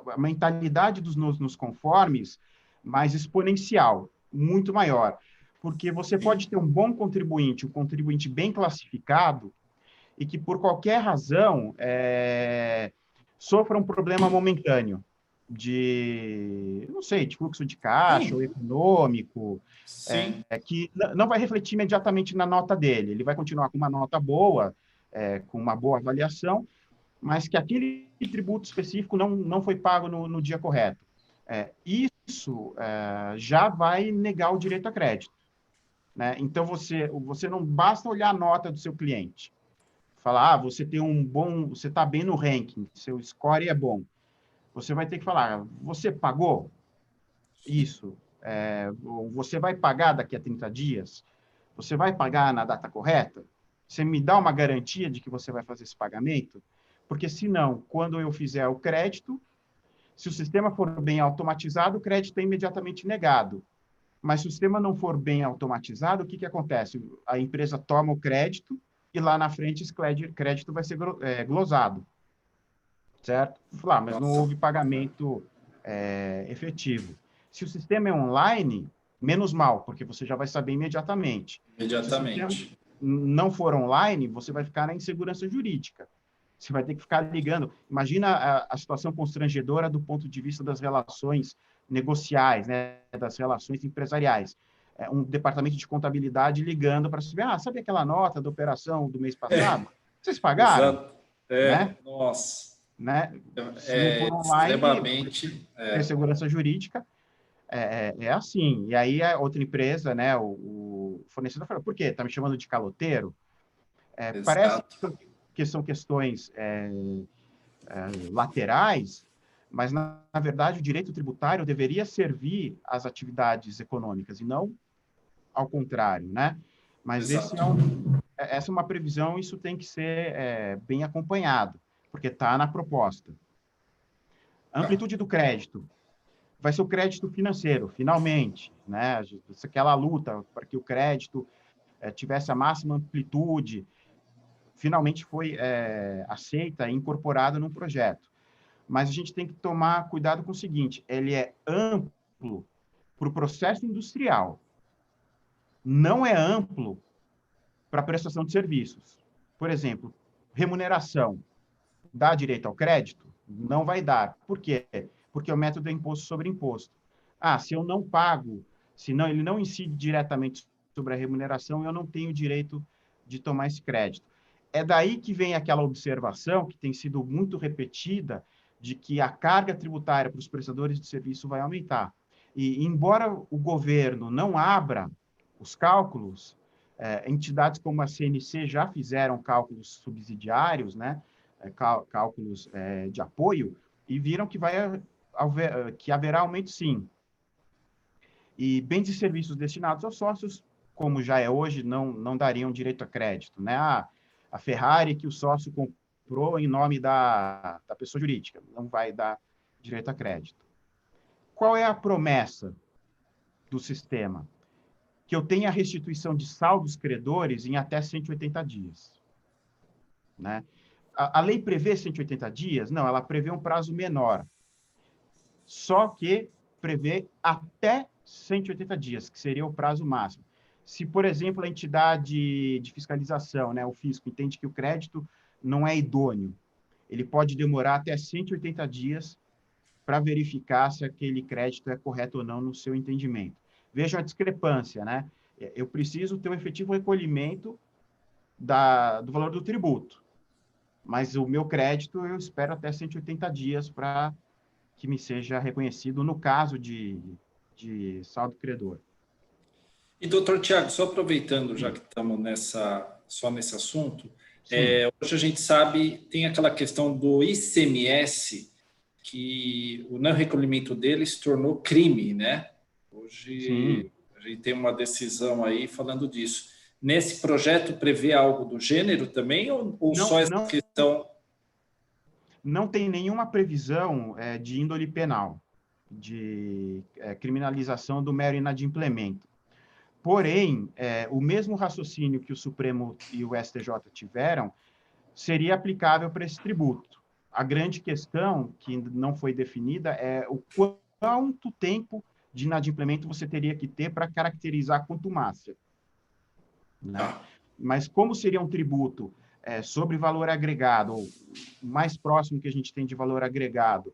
a mentalidade nos conformes mais exponencial, muito maior. Porque você pode ter um bom contribuinte, um contribuinte bem classificado, e que, por qualquer razão, sofra um problema momentâneo não sei, de fluxo de caixa ou econômico, que não vai refletir imediatamente na nota dele. Ele vai continuar com uma nota boa, com uma boa avaliação, mas que aquele tributo específico não foi pago no dia correto. Isso já vai negar o direito a crédito, né? Então, você não basta olhar a nota do seu cliente, falar, você está bem no ranking, seu score é bom. Você vai ter que falar, você pagou isso? Você vai pagar daqui a 30 dias? Você vai pagar na data correta? Você me dá uma garantia de que você vai fazer esse pagamento? Porque, senão, quando eu fizer o crédito, se o sistema for bem automatizado, o crédito é imediatamente negado. Mas se o sistema não for bem automatizado, o que acontece? A empresa toma o crédito e lá na frente esse crédito vai ser glosado. Certo? Mas não houve pagamento efetivo. Se o sistema é online, menos mal, porque você já vai saber imediatamente. Imediatamente. Se o sistema não for online, você vai ficar na insegurança jurídica. Você vai ter que ficar ligando. Imagina a situação constrangedora do ponto de vista das relações negociais, né, das relações empresariais. Um departamento de contabilidade ligando para saber, sabe aquela nota da operação do mês passado? Vocês pagaram? Exato. Né? Nossa. Né? Se não for online, extremamente... ter segurança jurídica, é assim. E aí a outra empresa, né, o fornecedor falou, por quê? Está me chamando de caloteiro? Parece que são questões laterais, mas, na verdade, o direito tributário deveria servir às atividades econômicas, e não ao contrário, né? Mas essa é uma previsão, isso tem que ser bem acompanhado, porque está na proposta. A amplitude do crédito vai ser o crédito financeiro, finalmente, né? Aquela luta para que o crédito tivesse a máxima amplitude, finalmente foi aceita e incorporada num projeto. Mas a gente tem que tomar cuidado com o seguinte, ele é amplo para o processo industrial, não é amplo para prestação de serviços. Por exemplo, remuneração. Dá direito ao crédito? Não vai dar. Por quê? Porque o método é imposto sobre imposto. Se eu não pago, se não, ele não incide diretamente sobre a remuneração, eu não tenho direito de tomar esse crédito. É daí que vem aquela observação que tem sido muito repetida de que a carga tributária para os prestadores de serviço vai aumentar. E, embora o governo não abra os cálculos, entidades como a CNC já fizeram cálculos subsidiários, né, cálculos de apoio, e viram que haverá aumento sim. E bens e serviços destinados aos sócios, como já é hoje, não dariam direito a crédito. Né? A Ferrari que o sócio comprou em nome da pessoa jurídica, não vai dar direito a crédito. Qual é a promessa do sistema? Que eu tenha restituição de saldos credores em até 180 dias. Né? A lei prevê 180 dias? Não, ela prevê um prazo menor. Só que prevê até 180 dias, que seria o prazo máximo. Se, por exemplo, a entidade de fiscalização, né, o fisco, entende que o crédito não é idôneo, ele pode demorar até 180 dias para verificar se aquele crédito é correto ou não no seu entendimento. Vejam a discrepância, né? Eu preciso ter um efetivo recolhimento do valor do tributo, mas o meu crédito eu espero até 180 dias para que me seja reconhecido no caso de saldo credor. E, doutor Tiago, só aproveitando, já que estamos só nesse assunto, hoje a gente sabe, tem aquela questão do ICMS, que o não recolhimento dele se tornou crime, né? Hoje a gente tem uma decisão aí falando disso. Nesse projeto prevê algo do gênero também, ou não, só essa questão? Não tem nenhuma previsão de índole penal, de criminalização do mero inadimplemento. Porém, o mesmo raciocínio que o Supremo e o STJ tiveram seria aplicável para esse tributo. A grande questão, que não foi definida, é o quanto tempo de inadimplemento você teria que ter para caracterizar a contumácia. Né? Mas como seria um tributo sobre valor agregado, ou mais próximo que a gente tem de valor agregado,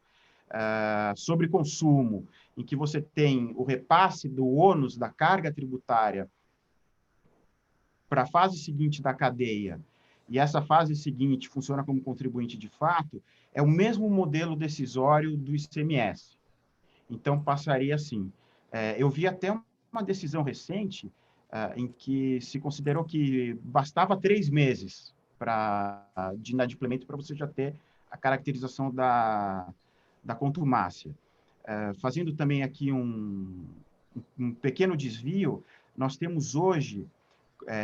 sobre consumo, em que você tem o repasse do ônus da carga tributária para a fase seguinte da cadeia, e essa fase seguinte funciona como contribuinte de fato, é o mesmo modelo decisório do ICMS. Então, passaria assim. Eu vi até uma decisão recente em que se considerou que bastava 3 meses de inadimplemento para você já ter a caracterização da contumácia. Fazendo também aqui um pequeno desvio, nós temos hoje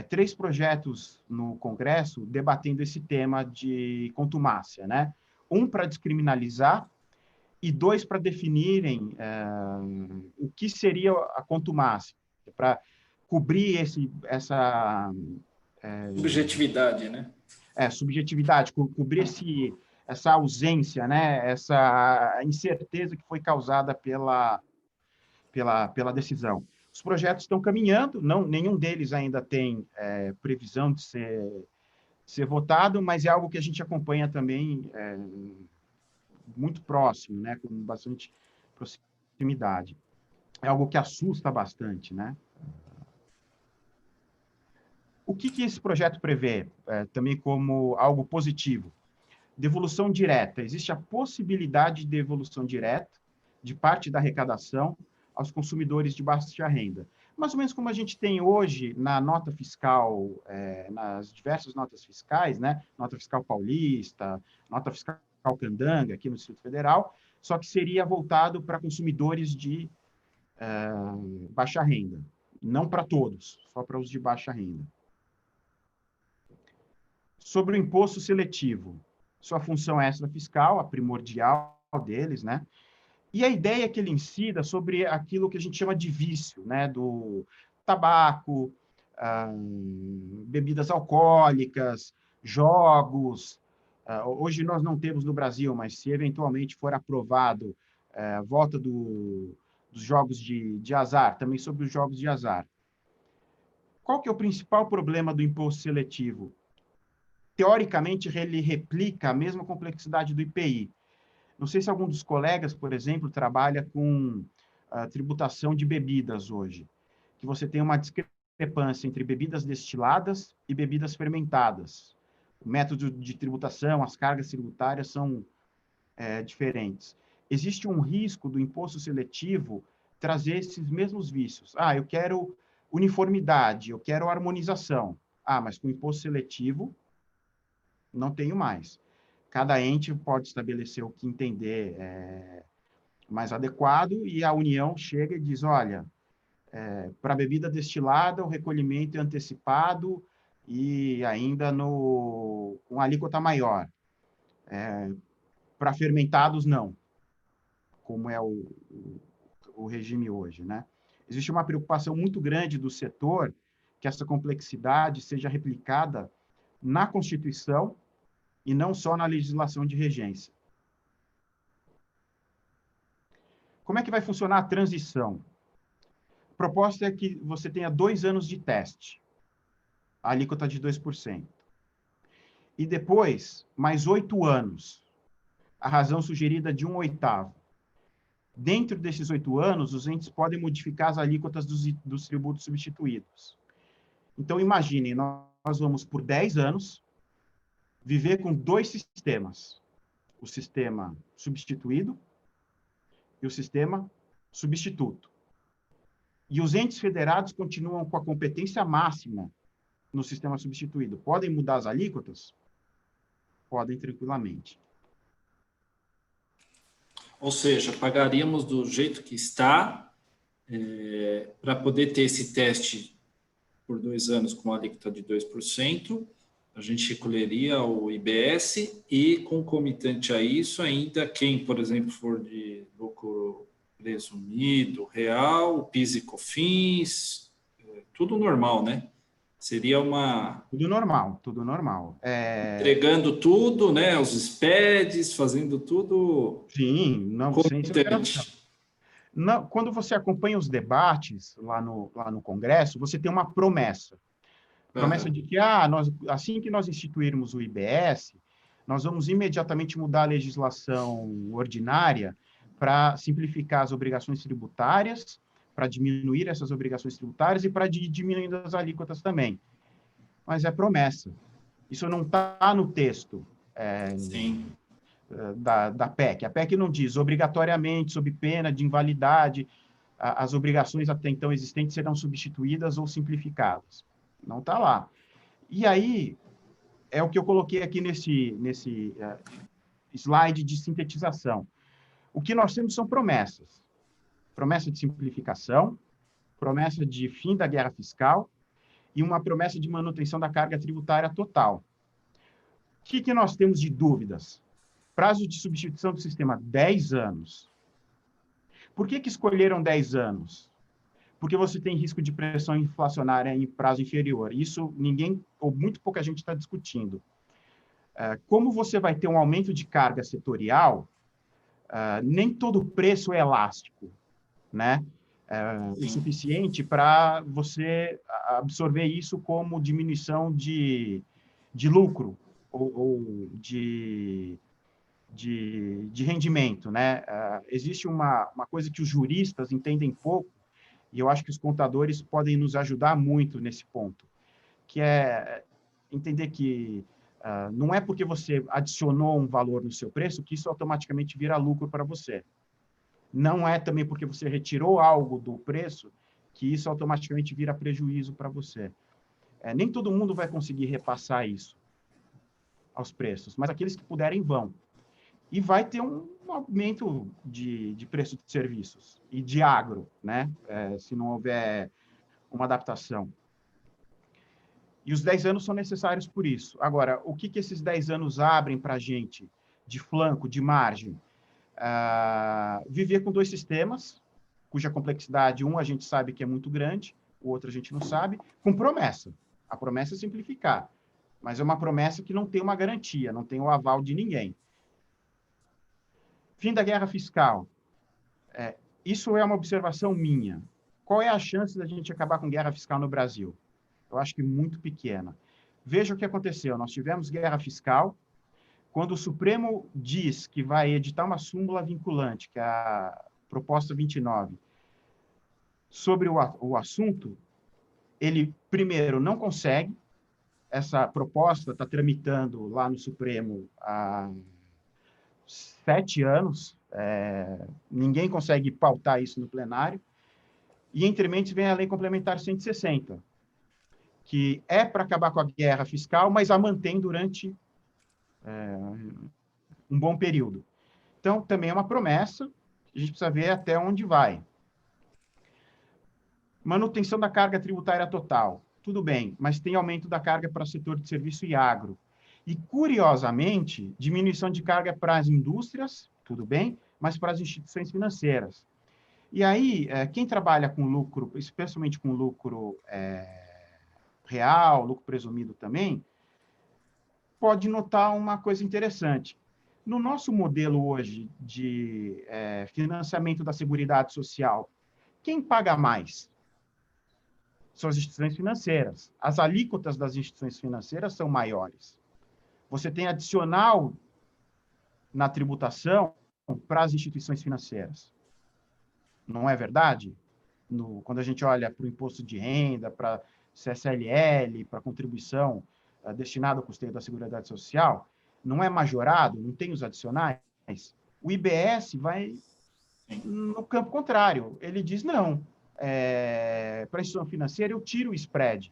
3 projetos no Congresso debatendo esse tema de contumácia, né? Um para descriminalizar e 2 para definirem o que seria a contumácia, para cobrir essa subjetividade, né? Subjetividade, cobrir essa ausência, né? Essa incerteza que foi causada pela decisão. Os projetos estão caminhando, nenhum deles ainda tem previsão de ser votado, mas é algo que a gente acompanha também muito próximo, né? Com bastante proximidade. É algo que assusta bastante, né? O que esse projeto prevê, também como algo positivo? Devolução direta. Existe a possibilidade de devolução direta de parte da arrecadação aos consumidores de baixa renda. Mais ou menos como a gente tem hoje na nota fiscal, nas diversas notas fiscais, né? Nota fiscal paulista, nota fiscal candanga, aqui no Distrito Federal, só que seria voltado para consumidores de baixa renda. Não para todos, só para os de baixa renda. Sobre o imposto seletivo, sua função extrafiscal, a primordial deles, né? E a ideia é que ele incida sobre aquilo que a gente chama de vício, né? Do tabaco, bebidas alcoólicas, jogos. Hoje nós não temos no Brasil, mas se eventualmente for aprovado a volta dos jogos de azar, também sobre os jogos de azar. qual que é o principal problema do imposto seletivo? Teoricamente, ele replica a mesma complexidade do IPI. Não sei se algum dos colegas, por exemplo, trabalha com a tributação de bebidas hoje, que você tem uma discrepância entre bebidas destiladas e bebidas fermentadas. O método de tributação, as cargas tributárias são diferentes. Existe um risco do imposto seletivo trazer esses mesmos vícios. Eu quero uniformidade, eu quero harmonização. Mas com imposto seletivo, não tenho mais. Cada ente pode estabelecer o que entender mais adequado e a União chega e diz, olha, para bebida destilada, o recolhimento é antecipado e ainda com alíquota maior. Para fermentados, não, como é o regime hoje, né? Existe uma preocupação muito grande do setor que essa complexidade seja replicada na Constituição e não só na legislação de regência. Como é que vai funcionar a transição? A proposta é que você tenha 2 anos de teste, a alíquota de 2%. E depois, mais 8 anos, a razão sugerida de 1/8. Dentro desses 8 anos, os entes podem modificar as alíquotas dos tributos substituídos. Então, imaginem, nós vamos, por 10 anos, viver com 2 sistemas. O sistema substituído e o sistema substituto. E os entes federados continuam com a competência máxima no sistema substituído. Podem mudar as alíquotas? Podem tranquilamente. Ou seja, pagaríamos do jeito que está, para poder ter esse teste por 2 anos com a alíquota de 2%, a gente recolheria o IBS e, concomitante a isso, ainda quem, por exemplo, for de lucro presumido, real, PIS e COFINS, tudo normal, né? Seria Tudo normal, tudo normal. Entregando tudo, né? Os SPEDs, fazendo tudo. Sim, não, sem alteração. Quando você acompanha os debates lá no Congresso, você tem uma promessa. Promessa de que, assim que nós instituirmos o IBS, nós vamos imediatamente mudar a legislação ordinária para simplificar as obrigações tributárias, para diminuir essas obrigações tributárias e para diminuir as alíquotas também. Mas é promessa. Isso não está no texto da PEC. A PEC não diz obrigatoriamente, sob pena de invalidade, as obrigações até então existentes serão substituídas ou simplificadas. Não está lá. E aí, é o que eu coloquei aqui nesse slide de sintetização. O que nós temos são promessas. Promessa de simplificação, promessa de fim da guerra fiscal e uma promessa de manutenção da carga tributária total. O que nós temos de dúvidas? Prazo de substituição do sistema, 10 anos. Por que escolheram 10 anos? Porque você tem risco de pressão inflacionária em prazo inferior. Isso ninguém, ou muito pouca gente está discutindo. Como você vai ter um aumento de carga setorial, nem todo preço é elástico, né? O suficiente para você absorver isso como diminuição de lucro ou de rendimento, né? Existe uma coisa que os juristas entendem pouco, e eu acho que os contadores podem nos ajudar muito nesse ponto, que é entender que não é porque você adicionou um valor no seu preço que isso automaticamente vira lucro para você. Não é também porque você retirou algo do preço que isso automaticamente vira prejuízo para você. Nem todo mundo vai conseguir repassar isso aos preços, mas aqueles que puderem vão. E vai ter um aumento de preço de serviços e de agro, né? Se não houver uma adaptação. E os 10 anos são necessários por isso. Agora, o que esses 10 anos abrem para a gente de flanco, de margem? Viver com 2 sistemas, cuja complexidade, um a gente sabe que é muito grande, o outro a gente não sabe, com promessa. A promessa é simplificar, mas é uma promessa que não tem uma garantia, não tem o aval de ninguém. Fim da guerra fiscal. Isso é uma observação minha. Qual é a chance da gente acabar com guerra fiscal no Brasil? Eu acho que muito pequena. Veja o que aconteceu. Nós tivemos guerra fiscal. Quando o Supremo diz que vai editar uma súmula vinculante, que é a proposta 29, sobre o assunto, ele, primeiro, não consegue. Essa proposta está tramitando lá no Supremo há 7 anos. Ninguém consegue pautar isso no plenário. E, entre mentes, vem a Lei Complementar 160, que é para acabar com a guerra fiscal, mas a mantém durante um bom período. Então, também é uma promessa, a gente precisa ver até onde vai. Manutenção da carga tributária total. Tudo bem, mas tem aumento da carga para o setor de serviço e agro. E, curiosamente, diminuição de carga para as indústrias, tudo bem, mas para as instituições financeiras. E aí, quem trabalha com lucro, especialmente com lucro real, lucro presumido também, pode notar uma coisa interessante. No nosso modelo hoje de financiamento da Seguridade Social, quem paga mais? São as instituições financeiras. As alíquotas das instituições financeiras são maiores. Você tem adicional na tributação para as instituições financeiras. Não é verdade? Quando a gente olha para o imposto de renda, para CSLL, para a contribuição destinada ao custeio da Seguridade Social, não é majorado, não tem os adicionais. O IBS vai no campo contrário. Ele diz, não, para a instituição financeira eu tiro o spread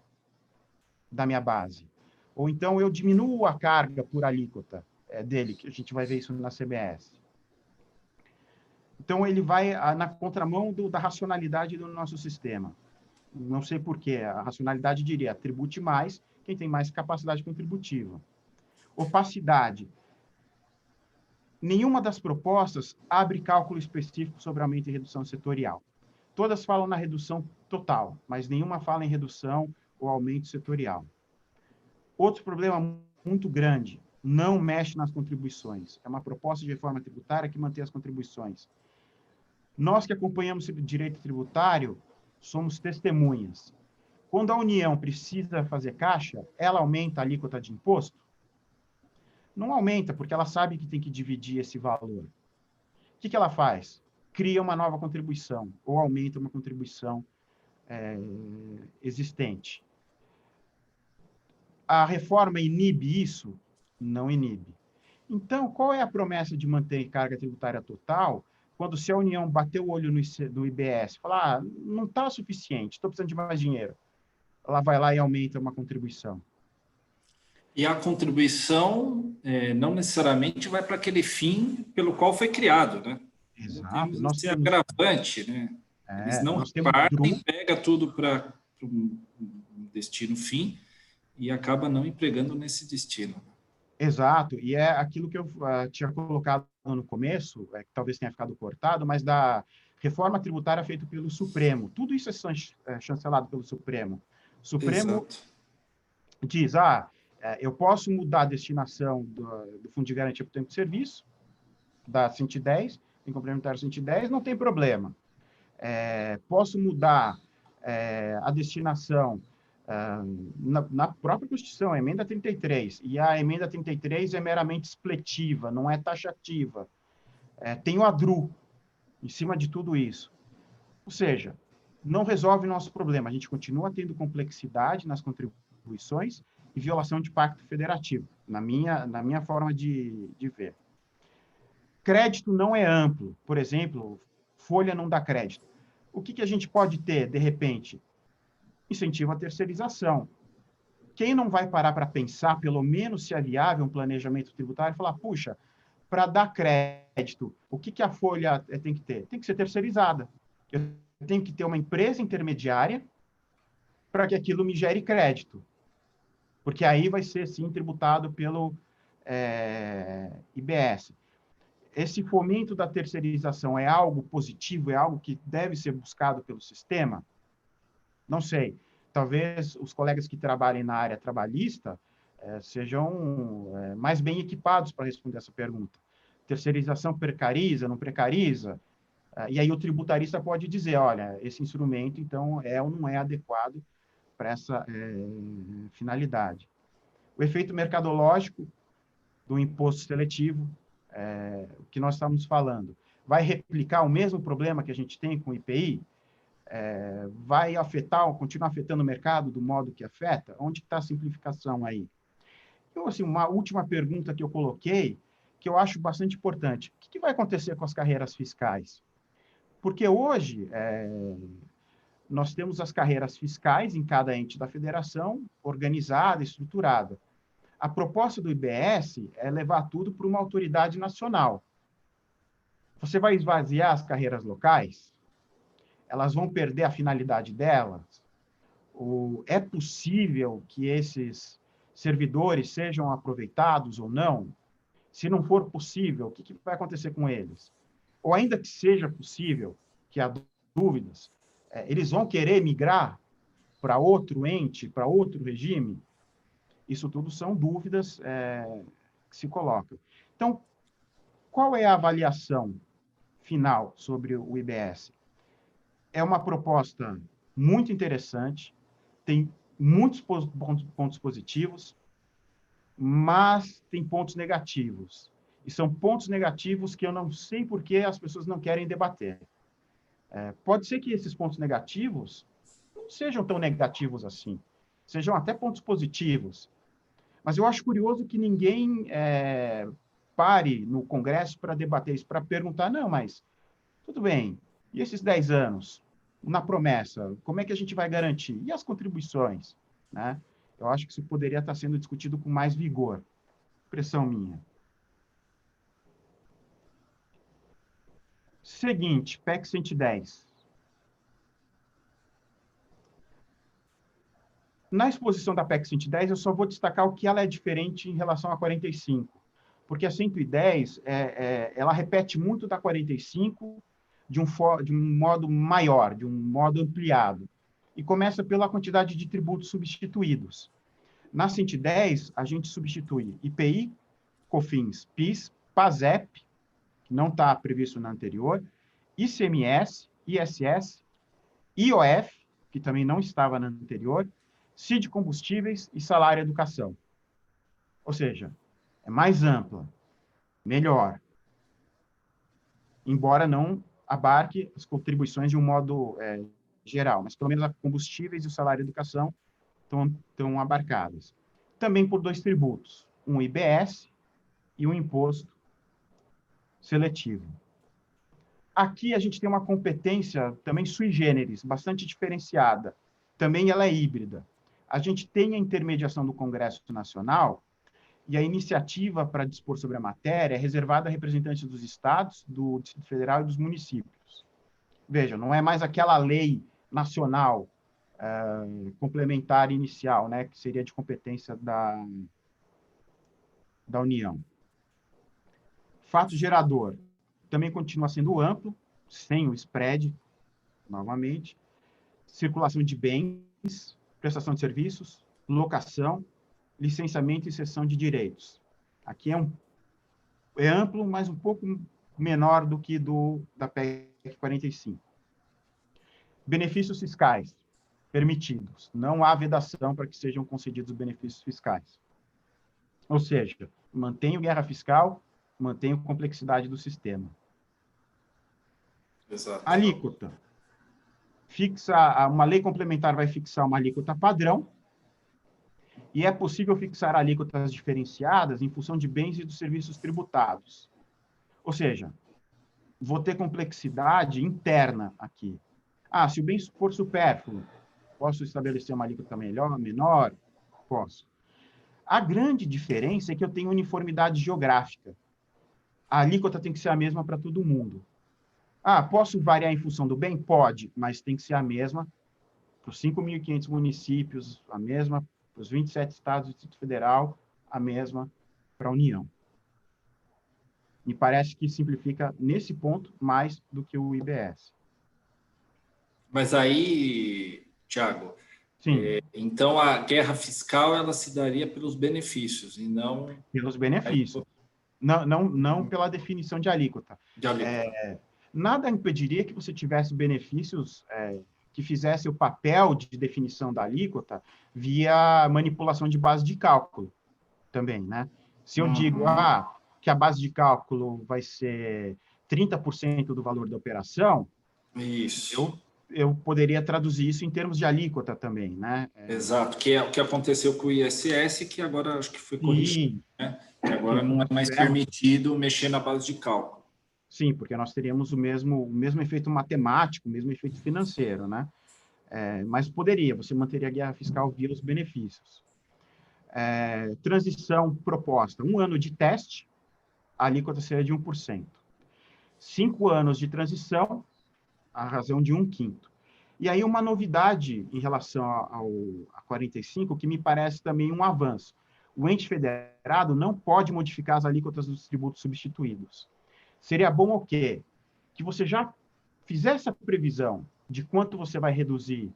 da minha base. Ou então eu diminuo a carga por alíquota dele, que a gente vai ver isso na CBS. Então, ele vai na contramão da racionalidade do nosso sistema. Não sei por quê. A racionalidade diria, tribute mais quem tem mais capacidade contributiva. Opacidade. Nenhuma das propostas abre cálculo específico sobre aumento e redução setorial. Todas falam na redução total, mas nenhuma fala em redução ou aumento setorial. Outro problema muito grande, não mexe nas contribuições. É uma proposta de reforma tributária que mantém as contribuições. Nós que acompanhamos o direito tributário, somos testemunhas. Quando a União precisa fazer caixa, ela aumenta a alíquota de imposto? Não aumenta, porque ela sabe que tem que dividir esse valor. O que ela faz? Cria uma nova contribuição, ou aumenta uma contribuição existente. A reforma inibe isso? Não inibe. Então, qual é a promessa de manter carga tributária total, quando se a União bater o olho no IBS, falar, não está suficiente, estou precisando de mais dinheiro, ela vai lá e aumenta uma contribuição. E a contribuição não necessariamente vai para aquele fim pelo qual foi criado, né? Exato. Nós temos esse agravante, né? Eles não repartem, pega tudo para um destino fim e acaba não empregando nesse destino. Exato, e é aquilo que eu tinha colocado no começo, que talvez tenha ficado cortado, mas da reforma tributária feita pelo Supremo. Tudo isso é chancelado pelo Supremo. O Supremo diz, eu posso mudar a destinação do Fundo de Garantia por Tempo de Serviço, da 110, em complementar 110, não tem problema. Posso mudar a destinação na própria Constituição, a emenda 33, e a emenda 33 é meramente expletiva, não é taxativa. Tem o ADRU em cima de tudo isso. Ou seja, não resolve nosso problema. A gente continua tendo complexidade nas contribuições e violação de pacto federativo, na minha forma de ver. Crédito não é amplo. Por exemplo, folha não dá crédito. O que a gente pode ter, de repente? Incentivo à terceirização. Quem não vai parar para pensar, pelo menos se é viável um planejamento tributário, e falar, puxa, para dar crédito, o que a folha tem que ter? Tem que ser terceirizada. Eu tenho que ter uma empresa intermediária para que aquilo me gere crédito. Porque aí vai ser, sim, tributado pelo IBS. Esse fomento da terceirização é algo positivo, é algo que deve ser buscado pelo sistema? Não sei. Talvez os colegas que trabalhem na área trabalhista sejam mais bem equipados para responder essa pergunta. Terceirização precariza, não precariza? E aí o tributarista pode dizer, olha, esse instrumento, então, é ou não é adequado para essa finalidade. O efeito mercadológico do imposto seletivo, que nós estamos falando, vai replicar o mesmo problema que a gente tem com o IPI? Vai afetar, continuar afetando o mercado do modo que afeta? Onde está a simplificação aí? Então, assim, uma última pergunta que eu coloquei, que eu acho bastante importante. O que vai acontecer com as carreiras fiscais? Porque hoje, nós temos as carreiras fiscais em cada ente da federação, organizada, estruturada. A proposta do IBS é levar tudo para uma autoridade nacional. Você vai esvaziar as carreiras locais? Elas vão perder a finalidade delas? É possível que esses servidores sejam aproveitados ou não? Se não for possível, o que vai acontecer com eles? Ou ainda que seja possível, que há dúvidas, eles vão querer migrar para outro ente, para outro regime? Isso tudo são dúvidas que se colocam. Então, qual é a avaliação final sobre o IBS? É uma proposta muito interessante, tem muitos pontos positivos, mas tem pontos negativos. E são pontos negativos que eu não sei por que as pessoas não querem debater. Pode ser que esses pontos negativos não sejam tão negativos assim, sejam até pontos positivos. Mas eu acho curioso que ninguém pare no Congresso para debater isso, para perguntar, não, mas tudo bem, e esses 10 anos, na promessa, como é que a gente vai garantir? E as contribuições? Né? Eu acho que isso poderia estar sendo discutido com mais vigor. Impressão minha. Seguinte, PEC 110. Na exposição da PEC 110, eu só vou destacar o que ela é diferente em relação à 45, porque a 110, ela repete muito da 45 de um modo maior, de um modo ampliado, e começa pela quantidade de tributos substituídos. Na 110, a gente substitui IPI, COFINS, PIS, PASEP, que não está previsto na anterior, ICMS, ISS, IOF, que também não estava na anterior, CID Combustíveis e Salário Educação. Ou seja, é mais ampla, melhor, embora não abarque as contribuições de um modo geral, mas pelo menos a combustíveis e o salário educação estão abarcadas. Também por 2 tributos, um IBS e um imposto seletivo. Aqui a gente tem uma competência também sui generis, bastante diferenciada. Também ela é híbrida. A gente tem a intermediação do Congresso Nacional e a iniciativa para dispor sobre a matéria é reservada a representantes dos estados, do Distrito Federal e dos municípios. Veja, não é mais aquela lei nacional complementar inicial, né, que seria de competência da União. Fato gerador também continua sendo amplo, sem o spread, novamente. Circulação de bens, prestação de serviços, locação, licenciamento e cessão de direitos. Aqui é amplo, mas um pouco menor do que da PEC 45. Benefícios fiscais permitidos. Não há vedação para que sejam concedidos benefícios fiscais. Ou seja, mantenho guerra fiscal, mantenho complexidade do sistema. Exato. Alíquota. Uma lei complementar vai fixar uma alíquota padrão, e é possível fixar alíquotas diferenciadas em função de bens e dos serviços tributados. Ou seja, vou ter complexidade interna aqui. Se o bem for supérfluo, posso estabelecer uma alíquota menor? Posso. A grande diferença é que eu tenho uniformidade geográfica. A alíquota tem que ser a mesma para todo mundo. Posso variar em função do bem? Pode, mas tem que ser a mesma para os 5.500 municípios, a mesma para os 27 estados do Distrito Federal, a mesma para a União. Me parece que simplifica, nesse ponto, mais do que o IBS. Mas aí, Tiago, então a guerra fiscal ela se daria pelos benefícios e não... Pelos benefícios. Não pela definição de alíquota. De alíquota. Nada impediria que você tivesse benefícios que fizesse o papel de definição da alíquota via manipulação de base de cálculo também, né? Se eu digo que a base de cálculo vai ser 30% do valor da operação, isso. Eu poderia traduzir isso em termos de alíquota também, né? Exato, que é o que aconteceu com o ISS, que agora acho que foi corrigido, né? Que agora não é mais permitido mexer na base de cálculo. Sim, porque nós teríamos o mesmo efeito matemático, o mesmo efeito financeiro, né? Mas você manteria a guerra fiscal via os benefícios. Transição proposta, 1 ano de teste, a alíquota seria de 1%. 5 anos de transição, a razão de 1/5. E aí uma novidade em relação a 45, que me parece também um avanço. O ente federado não pode modificar as alíquotas dos tributos substituídos. Seria bom o quê? Que você já fizesse a previsão de quanto você vai reduzir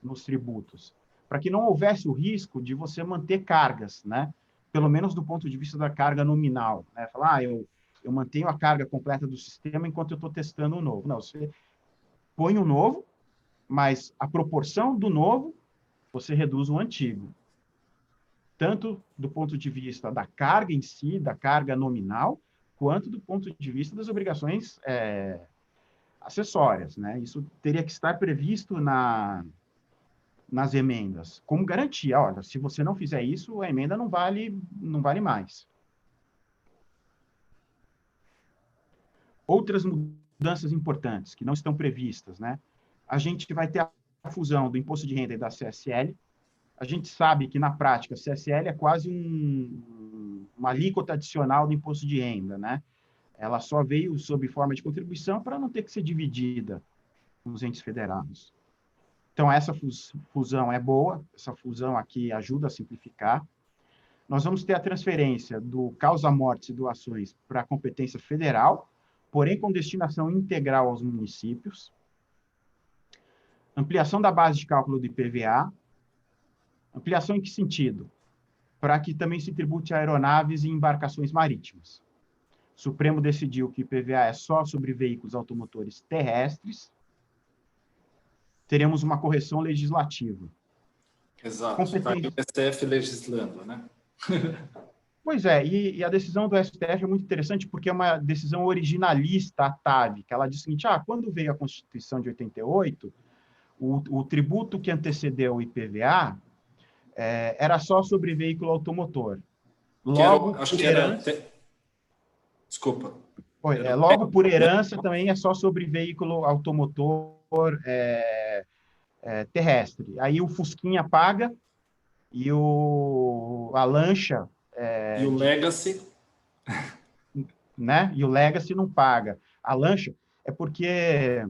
nos tributos, para que não houvesse o risco de você manter cargas, né? Pelo menos do ponto de vista da carga nominal, né? Falar, eu mantenho a carga completa do sistema enquanto eu estou testando o novo. Não, você põe o novo, mas a proporção do novo, você reduz o antigo. Tanto do ponto de vista da carga em si, da carga nominal, quanto do ponto de vista das obrigações acessórias, né? Isso teria que estar previsto nas emendas, como garantia. Olha, se você não fizer isso, a emenda não vale mais. Outras mudanças importantes que não estão previstas, né? A gente vai ter a fusão do imposto de renda e da CSL. A gente sabe que, na prática, a CSL é quase uma alíquota adicional do imposto de renda, né? Ela só veio sob forma de contribuição para não ter que ser dividida nos entes federados. Então, essa fusão é boa, essa fusão aqui ajuda a simplificar. Nós vamos ter a transferência do causa-mortes e doações para a competência federal, porém com destinação integral aos municípios. Ampliação da base de cálculo do IPVA. Ampliação em que sentido? Para que também se tribute a aeronaves e embarcações marítimas. O Supremo decidiu que o IPVA é só sobre veículos automotores terrestres. Teremos uma correção legislativa. Exato, está aí o STF legislando, né? Pois é, e a decisão do STF é muito interessante porque é uma decisão originalista atávica. Ela diz o seguinte, quando veio a Constituição de 88, o tributo que antecedeu o IPVA era só sobre veículo automotor. Logo, acho que era... Desculpa. Logo, por herança, também é só sobre veículo automotor terrestre. Aí o Fusquinha paga e a lancha... e o Legacy? Né? E o Legacy não paga. A lancha é porque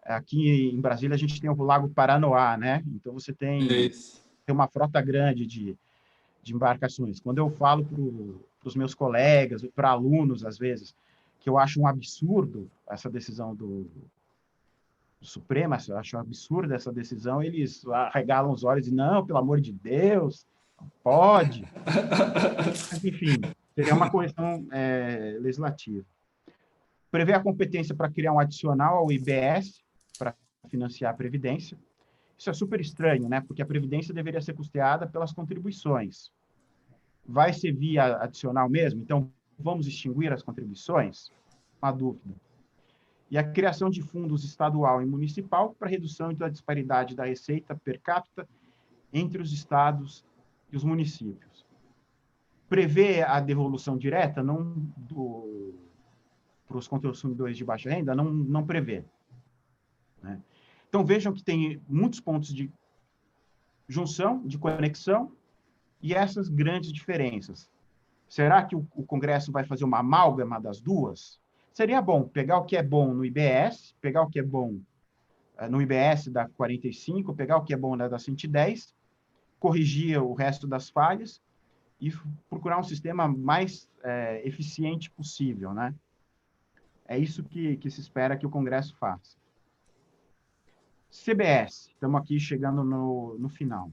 aqui em Brasília a gente tem o Lago Paranoá, né? Então você tem uma frota grande de embarcações. Quando eu falo para os meus colegas, para alunos, às vezes, que eu acho um absurdo essa decisão do Supremo, eu acho um absurdo essa decisão, eles arregalam os olhos e não, pelo amor de Deus, não pode. Mas, enfim, seria uma correção legislativa. Prevê a competência para criar um adicional ao IBS para financiar a Previdência. Isso é super estranho, né? Porque a Previdência deveria ser custeada pelas contribuições. Vai ser via adicional mesmo? Então, vamos extinguir as contribuições? Uma dúvida. E a criação de fundos estadual e municipal para redução da disparidade da receita per capita entre os estados e os municípios. Prevê a devolução direta para os consumidores de baixa renda? Não prevê. Né? Então, vejam que tem muitos pontos de junção, de conexão, e essas grandes diferenças. Será que o Congresso vai fazer uma amálgama das duas? Seria bom pegar o que é bom no IBS, pegar o que é bom no IBS da 45, pegar o que é bom da 110, corrigir o resto das falhas e procurar um sistema mais eficiente possível, né? É isso que se espera que o Congresso faça. CBS, estamos aqui chegando no final.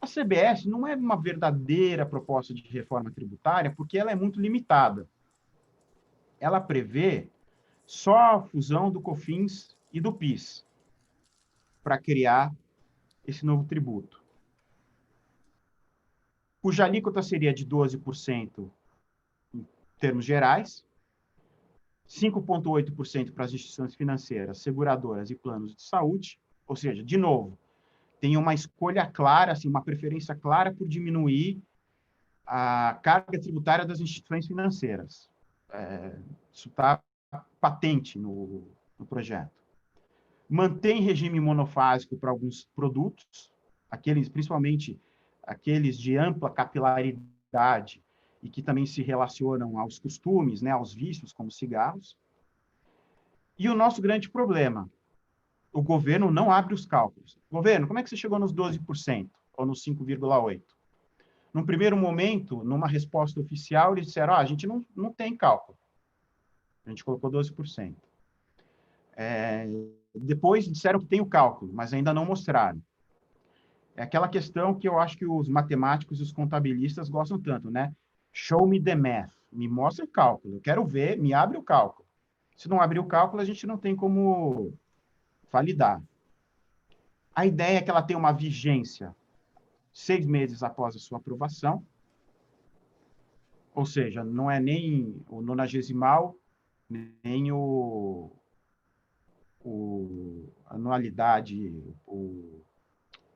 A CBS não é uma verdadeira proposta de reforma tributária porque ela é muito limitada. Ela prevê só a fusão do COFINS e do PIS. para criar esse novo tributo, cuja alíquota seria de 12% em termos gerais, 5,8% para as instituições financeiras, seguradoras e planos de saúde, ou seja, de novo, tem uma escolha clara, assim, uma preferência clara por diminuir a carga tributária das instituições financeiras. Isso está patente no projeto. Mantém regime monofásico para alguns produtos, principalmente aqueles de ampla capilaridade e que também se relacionam aos costumes, né, aos vícios, como cigarros. E o nosso grande problema, o governo não abre os cálculos. Governo, como é que você chegou nos 12% ou nos 5,8%? Num primeiro momento, numa resposta oficial, eles disseram, a gente não tem cálculo. A gente colocou 12%. Depois disseram que tem o cálculo, mas ainda não mostraram. É aquela questão que eu acho que os matemáticos e os contabilistas gostam tanto, né? Show me the math. Me mostra o cálculo. Eu quero ver, me abre o cálculo. Se não abrir o cálculo, a gente não tem como validar. A ideia é que ela tem uma vigência 6 meses após a sua aprovação, ou seja, não é nem o 90º, nem a anualidade, o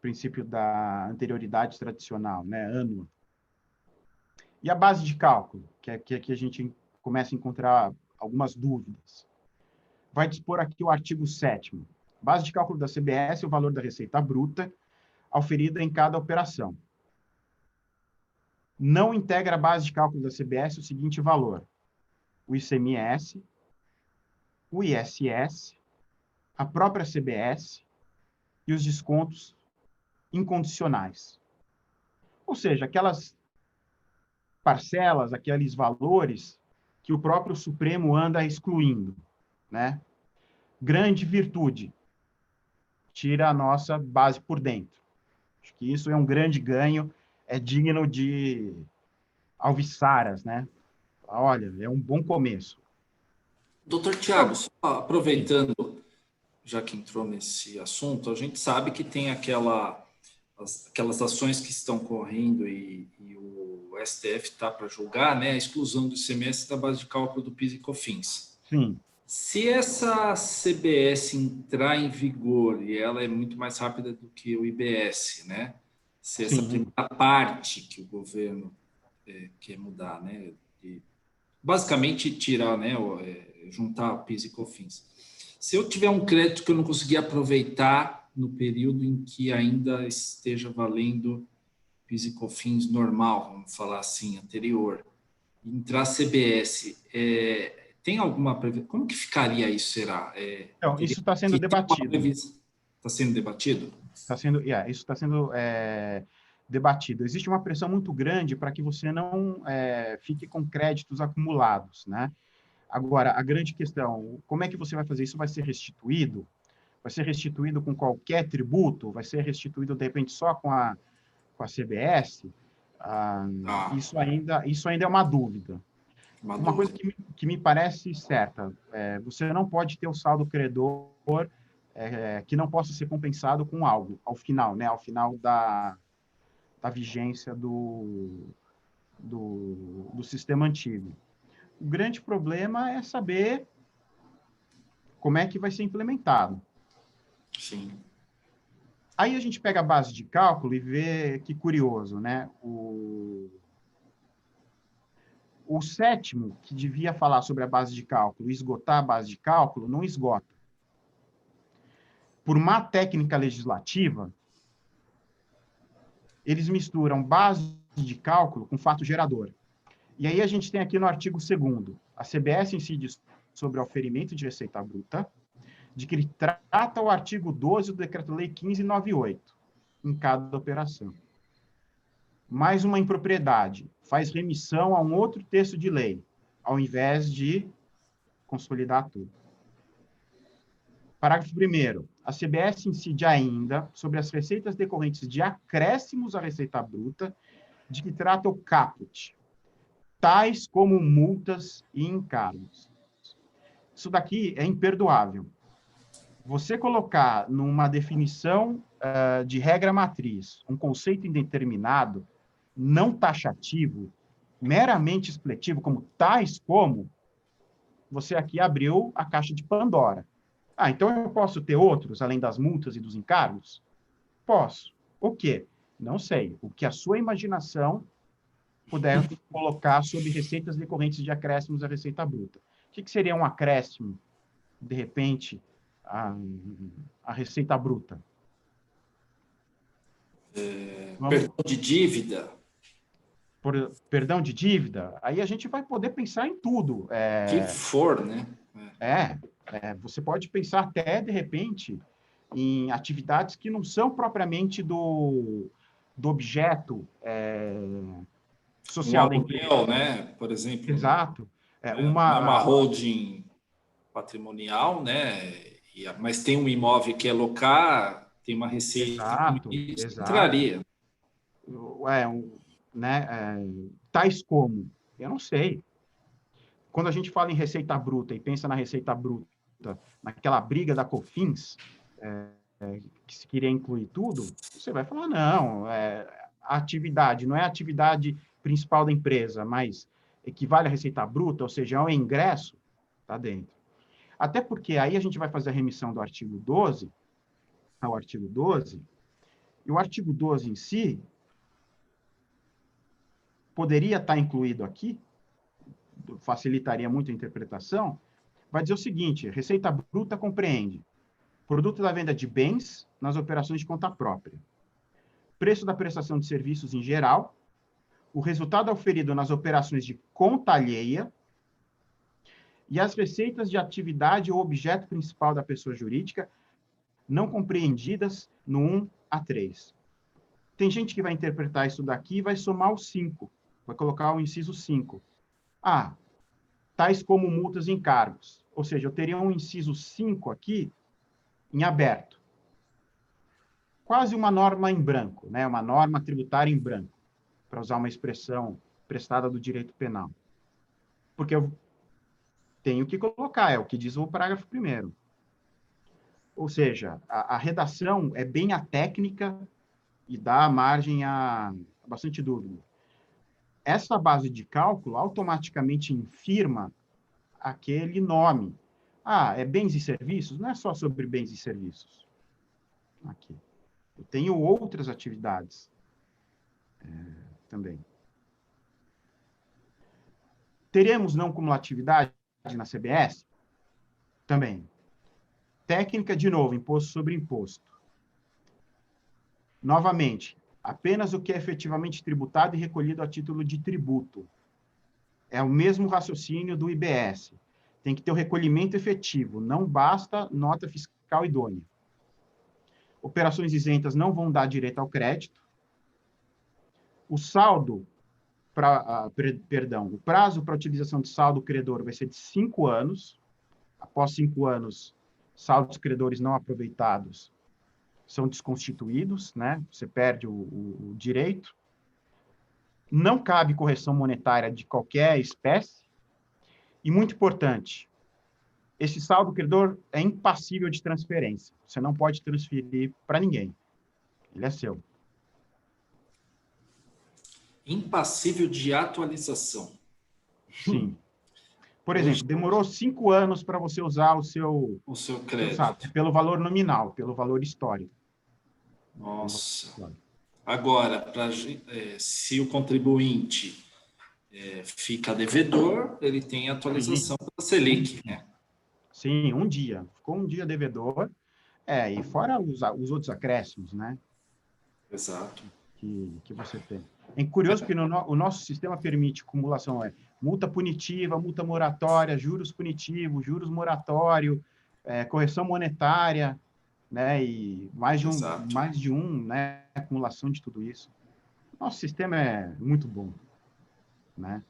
princípio da anterioridade tradicional, né, ano. E a base de cálculo, que é que a gente começa a encontrar algumas dúvidas. Vai dispor aqui o artigo 7º. Base de cálculo da CBS é o valor da receita bruta auferida em cada operação. Não integra a base de cálculo da CBS o seguinte valor: o ICMS, o ISS, a própria CBS e os descontos incondicionais. Ou seja, aquelas parcelas, aqueles valores que o próprio Supremo anda excluindo, né? Grande virtude, tira a nossa base por dentro. Acho que isso é um grande ganho, é digno de alviçaras, né? Olha, é um bom começo. Doutor Tiago, só aproveitando, já que entrou nesse assunto, a gente sabe que tem aquelas ações que estão correndo e o STF está para julgar, né, a exclusão do ICMS da base de cálculo do PIS e COFINS. Sim. Se essa CBS entrar em vigor, e ela é muito mais rápida do que o IBS, né? Se essa primeira parte que o governo quer mudar, né? Basicamente tirar, né? Juntar PIS e COFINS. Se eu tiver um crédito que eu não consegui aproveitar no período em que ainda esteja valendo PIS e COFINS normal, vamos falar assim, anterior, entrar CBS, tem alguma previsão? Como que ficaria isso, será? Então, isso está sendo debatido. Está sendo debatido? Isso está sendo debatido. Existe uma pressão muito grande para que você não fique com créditos acumulados, né? Agora, a grande questão, como é que você vai fazer isso? Vai ser restituído? Vai ser restituído com qualquer tributo? Vai ser restituído, de repente, só com a CBS? Isso ainda é uma dúvida. Uma coisa que me parece certa, você não pode ter o saldo credor que não possa ser compensado com algo, ao final, né? Ao final da vigência do sistema antigo. O grande problema é saber como é que vai ser implementado. Sim. Aí a gente pega a base de cálculo e vê que curioso, né? O 7º, que devia falar sobre a base de cálculo, esgotar a base de cálculo, não esgota. Por má técnica legislativa, eles misturam base de cálculo com fato gerador. E aí a gente tem aqui no artigo 2º, a CBS incide sobre o oferimento de receita bruta, de que ele trata o artigo 12 do Decreto-Lei 1598, em cada operação. Mais uma impropriedade, faz remissão a um outro texto de lei, ao invés de consolidar tudo. Parágrafo 1º. A CBS incide ainda sobre as receitas decorrentes de acréscimos à receita bruta, de que trata o caput, tais como multas e encargos. Isso daqui é imperdoável. você colocar numa definição de regra matriz um conceito indeterminado, não taxativo, meramente expletivo, como tais como, você aqui abriu a caixa de Pandora. Ah, então eu posso ter outros, além das multas e dos encargos? Posso. O quê? Não sei. O que a sua imaginação puder colocar sobre receitas decorrentes de acréscimos à receita bruta. O que seria um acréscimo, de repente, à receita bruta? Perdão de dívida. Perdão de dívida? Aí a gente vai poder pensar em tudo. Que for, né? Você pode pensar até, de repente, em atividades que não são propriamente do objeto social da empresa. Né? Por exemplo. Exato. Uma holding patrimonial, né? Mas tem um imóvel que é locar, tem uma receita. Exato. Entraria. Tais como, eu não sei. Quando a gente fala em receita bruta e pensa na receita bruta, naquela briga da Cofins, que se queria incluir tudo, você vai falar, não, a atividade não é a atividade principal da empresa, mas equivale à receita bruta, ou seja, é um ingresso, está dentro. Até porque aí a gente vai fazer a remissão do artigo 12 ao artigo 12, e o artigo 12 em si poderia estar incluído aqui, facilitaria muito a interpretação, vai dizer o seguinte: receita bruta compreende produto da venda de bens nas operações de conta própria, preço da prestação de serviços em geral, o resultado auferido nas operações de conta alheia e as receitas de atividade ou objeto principal da pessoa jurídica não compreendidas no 1 a 3. Tem gente que vai interpretar isso daqui e vai somar o 5, vai colocar o inciso 5. Tais como multas e encargos. Ou seja, eu teria um inciso 5 aqui em aberto. Quase uma norma em branco, né? Uma norma tributária em branco, para usar uma expressão prestada do direito penal. Porque eu tenho que colocar, é o que diz o parágrafo 1º. Ou seja, a redação é bem a técnica e dá margem a bastante dúvida. Essa base de cálculo automaticamente infirma aquele nome. É bens e serviços? Não é só sobre bens e serviços. Aqui. Eu tenho outras atividades também. Teremos não cumulatividade na CBS? Também. Técnica, de novo, imposto sobre imposto. Novamente, apenas o que é efetivamente tributado e recolhido a título de tributo. É o mesmo raciocínio do IBS. Tem que ter o recolhimento efetivo, não basta nota fiscal idônea. Operações isentas não vão dar direito ao crédito. O saldo, o prazo para utilização de saldo credor vai ser de 5 anos. Após 5 anos, saldos credores não aproveitados são desconstituídos, né? Você perde o direito. Não cabe correção monetária de qualquer espécie. E, muito importante, esse saldo credor é impassível de transferência. Você não pode transferir para ninguém. Ele é seu. Impassível de atualização. Sim. Por exemplo, demorou 5 anos para você usar o seu crédito. Pelo valor nominal, pelo valor histórico. Nossa. Agora, se o contribuinte fica devedor, ele tem atualização da Selic, né? Sim, um dia. Ficou um dia devedor. E fora os outros acréscimos, né? Exato. Que você tem. É curioso que o nosso sistema permite acumulação, multa punitiva, multa moratória, juros punitivos, juros moratório, correção monetária, né? E mais de um, né? Acumulação de tudo isso. Nosso sistema é muito bom, né?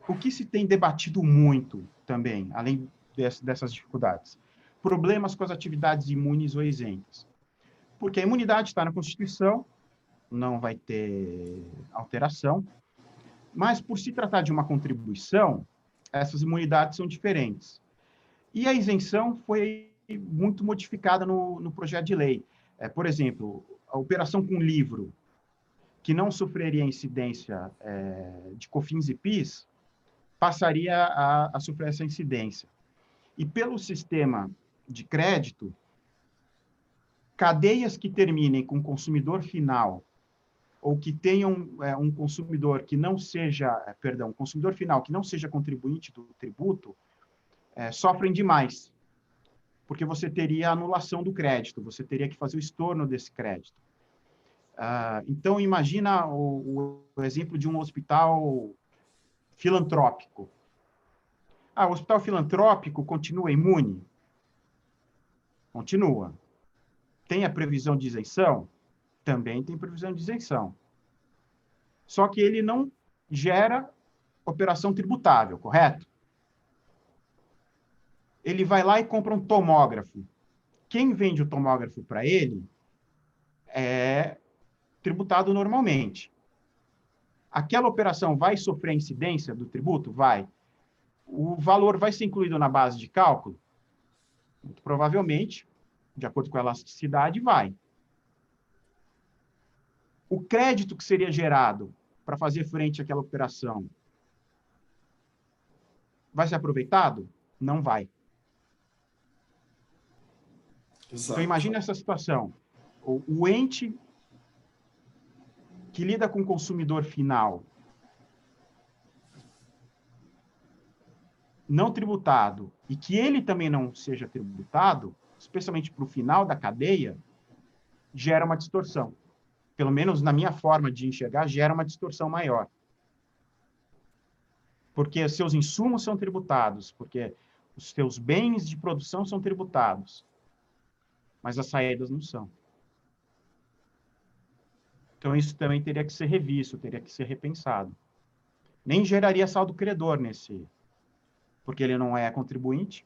O que se tem debatido muito também, além dessas dificuldades? Problemas com as atividades imunes ou isentas. Porque a imunidade está na Constituição, não vai ter alteração, mas por se tratar de uma contribuição, essas imunidades são diferentes. E a isenção foi muito modificada no projeto de lei. Por exemplo, a operação com livro, que não sofreria incidência de COFINS e PIS, passaria a sofrer essa incidência. E pelo sistema de crédito, cadeias que terminem com consumidor final ou que tenham um consumidor que não seja, consumidor final que não seja contribuinte do tributo, sofrem demais, porque você teria a anulação do crédito, você teria que fazer o estorno desse crédito. Então, imagina o exemplo de um hospital filantrópico. O hospital filantrópico continua imune? Continua. Tem a previsão de isenção? Também tem previsão de isenção. Só que ele não gera operação tributável, correto? Ele vai lá e compra um tomógrafo. Quem vende o tomógrafo para ele é tributado normalmente. Aquela operação vai sofrer incidência do tributo? Vai. O valor vai ser incluído na base de cálculo? Muito provavelmente, de acordo com a elasticidade, vai. O crédito que seria gerado para fazer frente àquela operação vai ser aproveitado? Não vai. Exato. Então, imagine essa situação. O ente que lida com o consumidor final não tributado e que ele também não seja tributado, especialmente para o final da cadeia, gera uma distorção. Pelo menos na minha forma de enxergar, gera uma distorção maior. Porque seus insumos são tributados, porque os seus bens de produção são tributados, mas as saídas não são. Então, isso também teria que ser revisto, teria que ser repensado. Nem geraria saldo credor porque ele não é contribuinte.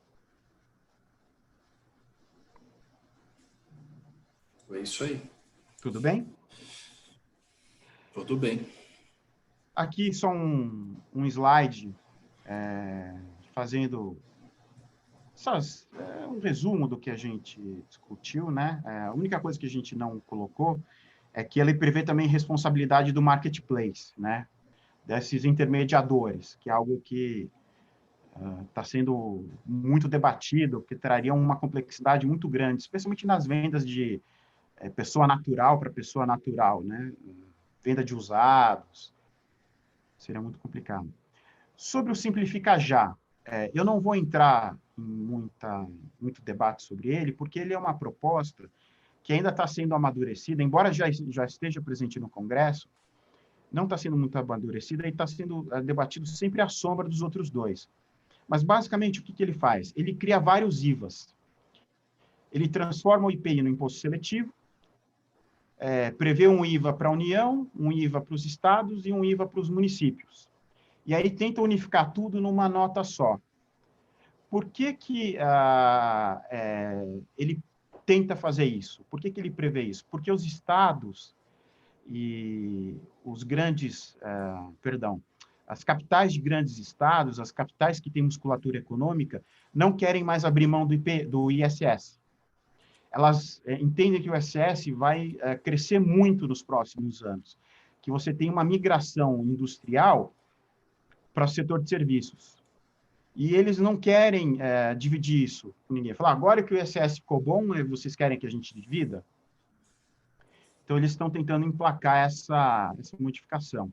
É isso aí. Tudo bem? Tudo bem. Aqui só um slide fazendo um resumo do que a gente discutiu, né? A única coisa que a gente não colocou é que ele prevê também responsabilidade do marketplace, né? Desses intermediadores, que é algo que está sendo muito debatido, que traria uma complexidade muito grande, especialmente nas vendas de pessoa natural para pessoa natural, né? Venda de usados, seria muito complicado. Sobre o Simplifica Já, eu não vou entrar em muito debate sobre ele, porque ele é uma proposta que ainda está sendo amadurecida, embora já esteja presente no Congresso, não está sendo muito amadurecida e está sendo debatido sempre à sombra dos outros dois. Mas, basicamente, o que ele faz? Ele cria vários IVAs. Ele transforma o IPI no imposto seletivo, prevê um IVA para a União, um IVA para os estados e um IVA para os municípios. E aí tenta unificar tudo numa nota só. Por que ele tenta fazer isso? Por que ele prevê isso? Porque os estados e os grandes, as capitais de grandes estados, as capitais que têm musculatura econômica, não querem mais abrir mão do ISS. Elas entendem que o ISS vai crescer muito nos próximos anos, que você tem uma migração industrial para o setor de serviços. E eles não querem dividir isso com ninguém. Falar, agora que o ISS ficou bom, vocês querem que a gente divida? Então, eles estão tentando emplacar essa modificação.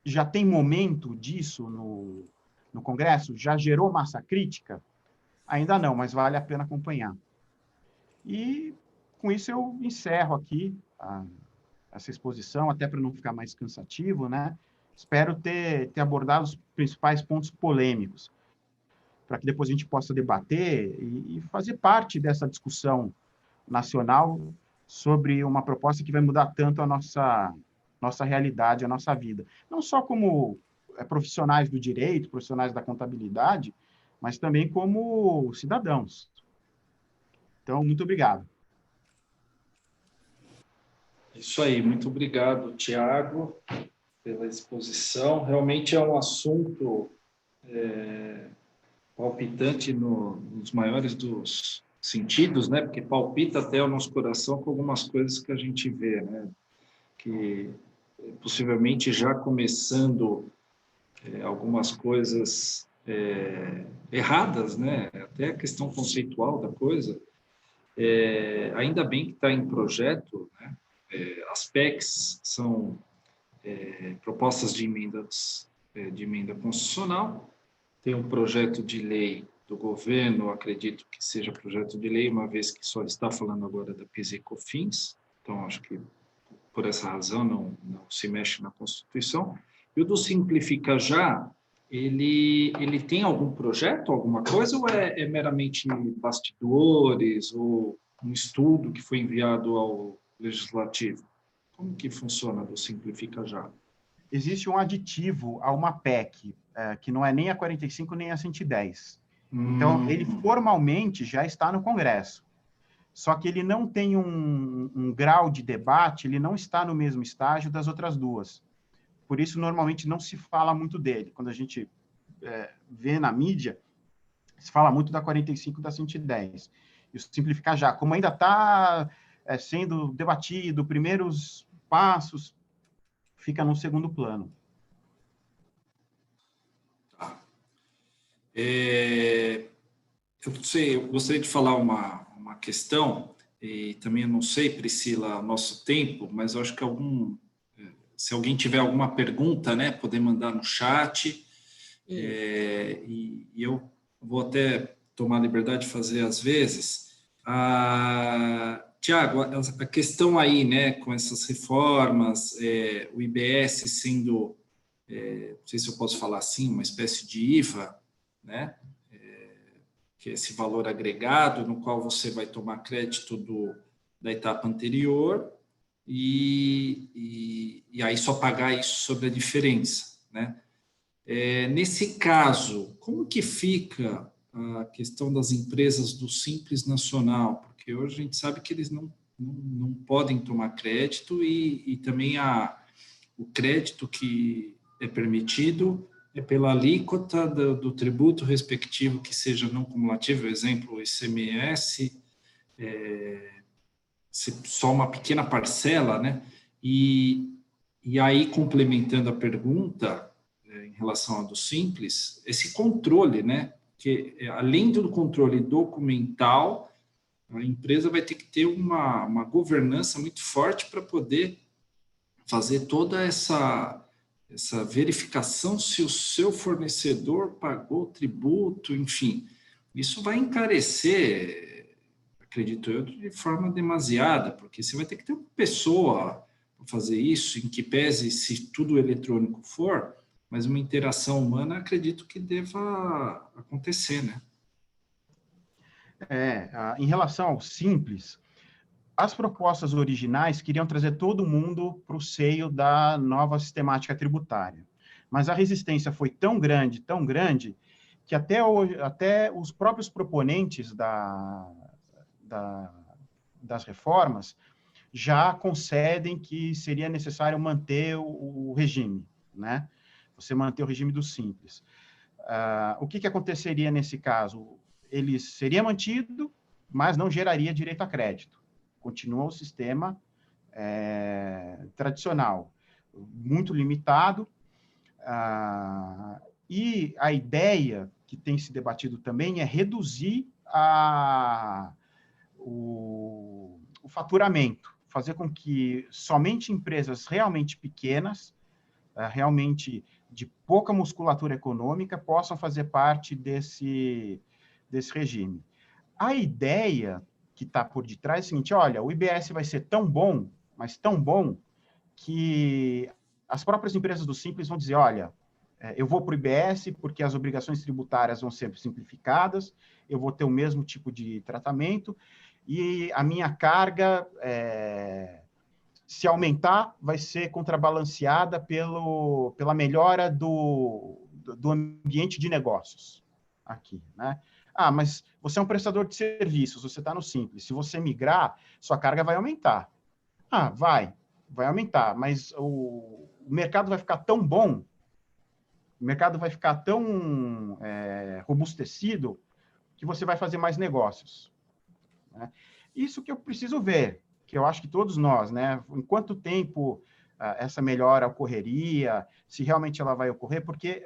Já tem momento disso no Congresso? Já gerou massa crítica? Ainda não, mas vale a pena acompanhar. E, com isso, eu encerro aqui essa exposição, até para não ficar mais cansativo, né? Espero ter abordado os principais pontos polêmicos, para que depois a gente possa debater e fazer parte dessa discussão nacional sobre uma proposta que vai mudar tanto a nossa realidade, a nossa vida. Não só como profissionais do direito, profissionais da contabilidade, mas também como cidadãos. Então, muito obrigado. Isso aí, muito obrigado, Tiago, pela exposição. Realmente é um assunto palpitante nos maiores dos sentidos, né? Porque palpita até o nosso coração com algumas coisas que a gente vê, né? Que possivelmente já começando algumas coisas erradas, né? Até a questão conceitual da coisa. Ainda bem que está em projeto, né? As PECs são propostas de emenda constitucional. Tem um projeto de lei do governo, acredito que seja projeto de lei, uma vez que só está falando agora da PIS e COFINS, então acho que por essa razão não se mexe na Constituição. E o do Simplifica Já, ele tem algum projeto, alguma coisa, ou é meramente bastidores, ou um estudo que foi enviado ao Legislativo? Como que funciona do Simplifica Já? Existe um aditivo a uma PEC, que não é nem a 45 nem a 110. Então, ele formalmente já está no Congresso. Só que ele não tem um grau de debate, ele não está no mesmo estágio das outras duas. Por isso, normalmente, não se fala muito dele. Quando a gente vê na mídia, se fala muito da 45 e da 110. E o Simplificar Já, como ainda está sendo debatido, primeiros passos, fica no segundo plano. Eu gostaria de falar uma questão, e também eu não sei, Priscila, nosso tempo, mas eu acho que se alguém tiver alguma pergunta, né, poder mandar no chat, e eu vou até tomar a liberdade de fazer às vezes. Tiago, a questão aí, né, com essas reformas, o IBS sendo, não sei se eu posso falar assim, uma espécie de IVA, né, que é esse valor agregado, no qual você vai tomar crédito da etapa anterior e aí só pagar isso sobre a diferença, né? Nesse caso, como que fica a questão das empresas do Simples Nacional? Porque hoje a gente sabe que eles não podem tomar crédito e também o crédito que é permitido pela alíquota do tributo respectivo que seja não cumulativo, exemplo, o ICMS, só uma pequena parcela, né? E aí, complementando a pergunta, em relação ao do Simples, esse controle, né? Que além do controle documental, a empresa vai ter que ter uma governança muito forte para poder fazer toda essa verificação se o seu fornecedor pagou tributo, enfim. Isso vai encarecer, acredito eu, de forma demasiada, porque você vai ter que ter uma pessoa para fazer isso, em que pese, se tudo eletrônico for, mas uma interação humana, acredito que deva acontecer, né? Em relação ao Simples, as propostas originais queriam trazer todo mundo para o seio da nova sistemática tributária. Mas a resistência foi tão grande, que até os próprios proponentes das reformas já concedem que seria necessário manter o regime, né? Você manter o regime do Simples. O que aconteceria nesse caso? Ele seria mantido, mas não geraria direito a crédito. Continua o sistema tradicional, muito limitado, e a ideia que tem se debatido também é reduzir o faturamento, fazer com que somente empresas realmente pequenas, realmente de pouca musculatura econômica, possam fazer parte desse regime. A ideia que está por detrás é a seguinte: olha, o IBS vai ser tão bom, mas tão bom, que as próprias empresas do Simples vão dizer, olha, eu vou para o IBS porque as obrigações tributárias vão ser simplificadas, eu vou ter o mesmo tipo de tratamento, e a minha carga, se aumentar, vai ser contrabalanceada pela melhora do ambiente de negócios aqui, né? Mas você é um prestador de serviços, você está no Simples. Se você migrar, sua carga vai aumentar. Vai aumentar, mas o mercado vai ficar tão bom O mercado vai ficar tão robustecido que você vai fazer mais negócios, né? Isso que eu preciso ver, que eu acho que todos nós, né? Em quanto tempo essa melhora ocorreria, se realmente ela vai ocorrer, porque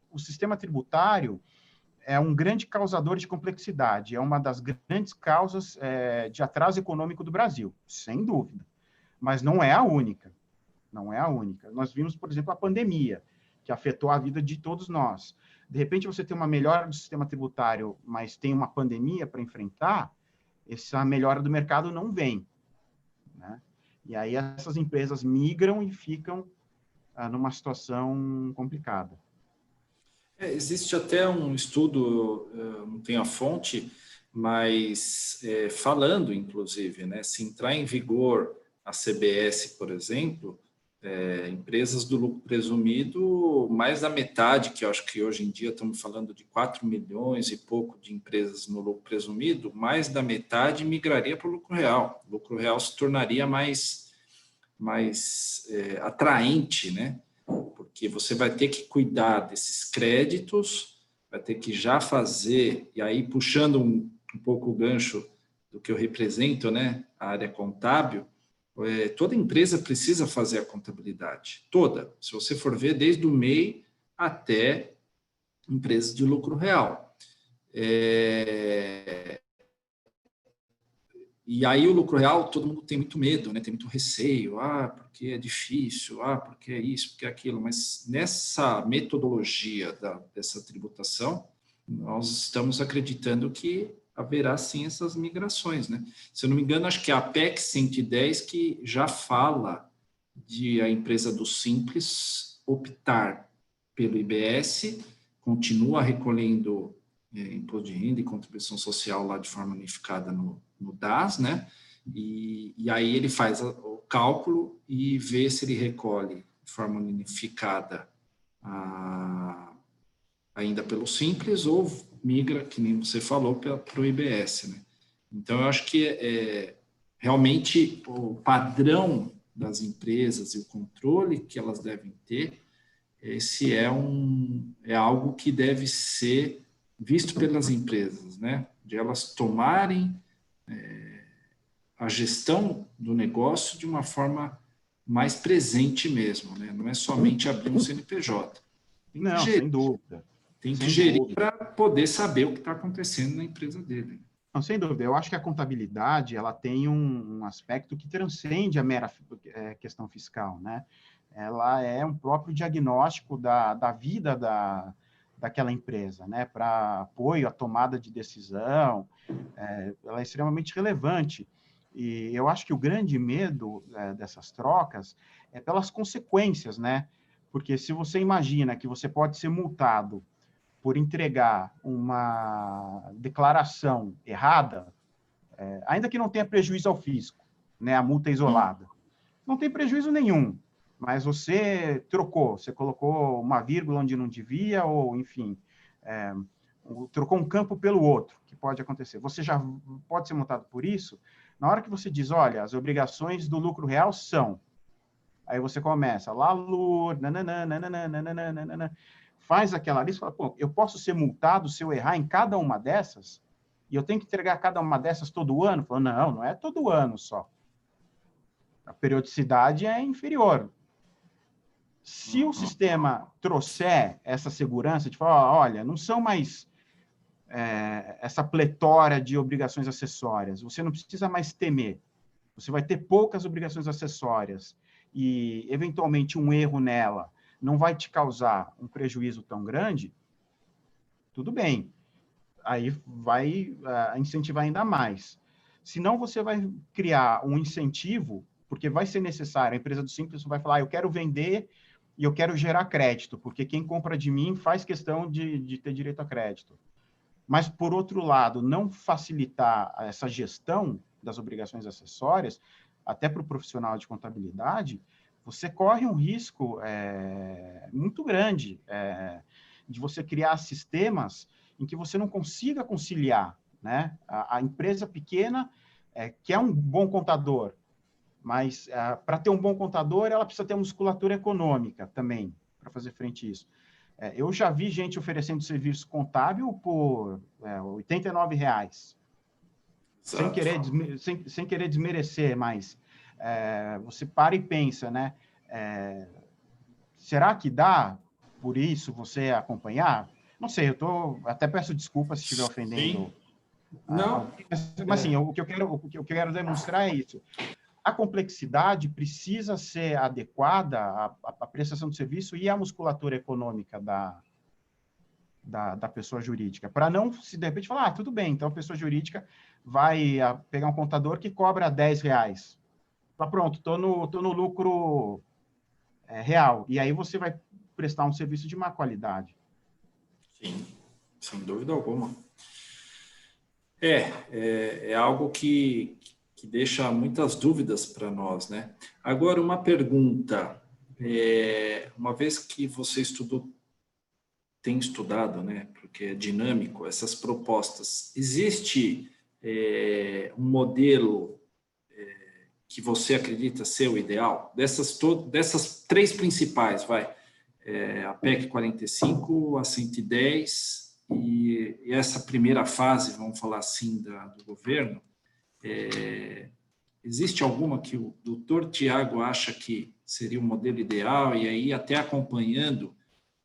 o sistema tributário é um grande causador de complexidade, é uma das grandes causas de atraso econômico do Brasil, sem dúvida, mas não é a única, não é a única. Nós vimos, por exemplo, a pandemia, que afetou a vida de todos nós. De repente, você tem uma melhora do sistema tributário, mas tem uma pandemia para enfrentar, essa melhora do mercado não vem, né? E aí essas empresas migram e ficam numa situação complicada. Existe até um estudo, não tenho a fonte, mas falando, inclusive, né, se entrar em vigor a CBS, por exemplo, empresas do lucro presumido, mais da metade, que eu acho que hoje em dia estamos falando de 4 milhões e pouco de empresas no lucro presumido, mais da metade migraria para o lucro real. O lucro real se tornaria mais atraente, né? Porque você vai ter que cuidar desses créditos, vai ter que já fazer, e aí puxando um pouco o gancho do que eu represento, né? A área contábil, toda empresa precisa fazer a contabilidade, toda. Se você for ver, desde o MEI até empresas de lucro real. E aí o lucro real, todo mundo tem muito medo, né? Tem muito receio, porque é difícil, porque é isso, porque é aquilo. Mas nessa metodologia dessa tributação, nós estamos acreditando que haverá sim essas migrações, né? Se eu não me engano, acho que é a PEC 110 que já fala de a empresa do Simples optar pelo IBS, continua recolhendo imposto de renda e contribuição social lá de forma unificada no DAS, né? E aí ele faz o cálculo e vê se ele recolhe de forma unificada ainda pelo Simples ou migra, que nem você falou, para o IBS, né? Então, eu acho que realmente o padrão das empresas e o controle que elas devem ter, esse é algo que deve ser visto pelas empresas, né? De elas tomarem a gestão do negócio de uma forma mais presente mesmo, né? Não é somente abrir um CNPJ. Não, sem dúvida. Tem que gerir para poder saber o que está acontecendo na empresa dele. Não, sem dúvida. Eu acho que a contabilidade ela tem um aspecto que transcende a mera questão fiscal, né? Ela é um próprio diagnóstico da vida daquela empresa, né? Para apoio à tomada de decisão, ela é extremamente relevante. E eu acho que o grande medo dessas trocas é pelas consequências, né? Porque se você imagina que você pode ser multado por entregar uma declaração errada, ainda que não tenha prejuízo ao fisco, né, a multa isolada, não tem prejuízo nenhum, mas você trocou, você colocou uma vírgula onde não devia, ou, enfim, trocou um campo pelo outro, que pode acontecer. Você já pode ser multado por isso. Na hora que você diz, olha, as obrigações do lucro real são... Aí você começa, LALUR, nananana, faz aquela lista e fala, pô, eu posso ser multado se eu errar em cada uma dessas? E eu tenho que entregar cada uma dessas todo ano? Fala, não é todo ano só. A periodicidade é inferior. Se o sistema trouxer essa segurança de falar, olha, não são mais essa pletora de obrigações acessórias, você não precisa mais temer, você vai ter poucas obrigações acessórias e, eventualmente, um erro nela não vai te causar um prejuízo tão grande, tudo bem. Aí vai incentivar ainda mais. Senão, você vai criar um incentivo, porque vai ser necessário, a empresa do Simples vai falar, eu quero vender e eu quero gerar crédito, porque quem compra de mim faz questão de ter direito a crédito. Mas, por outro lado, não facilitar essa gestão das obrigações acessórias, até para o profissional de contabilidade, você corre um risco muito grande de você criar sistemas em que você não consiga conciliar, né? A empresa pequena quer um bom contador, mas para ter um bom contador, ela precisa ter musculatura econômica também, para fazer frente a isso. Eu já vi gente oferecendo serviço contábil por R$ 89,00. Sem querer desmerecer, mas você para e pensa, né? Será que dá por isso você acompanhar? Não sei, até peço desculpas se estiver ofendendo. Não. Mas assim, o que eu quero demonstrar é isso. A complexidade precisa ser adequada à prestação do serviço e à musculatura econômica da pessoa jurídica, para não, se de repente, falar, tudo bem, então a pessoa jurídica vai pegar um contador que cobra R$10. Pronto, estou no lucro real. E aí você vai prestar um serviço de má qualidade. Sim, sem dúvida alguma. É algo que deixa muitas dúvidas para nós, né? Agora, uma pergunta. Uma vez que você tem estudado, né? Porque é dinâmico, essas propostas, existe um modelo que você acredita ser o ideal? Dessas três principais, a PEC 45, a 110 e essa primeira fase, vamos falar assim, do governo, existe alguma que o doutor Tiago acha que seria o modelo ideal, e aí até acompanhando,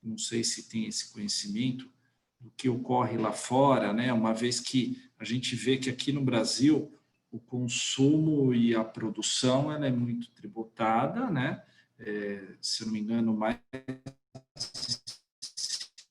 não sei se tem esse conhecimento, do que ocorre lá fora, né? Uma vez que a gente vê que aqui no Brasil o consumo e a produção ela é muito tributada, né? Se eu não me engano, mais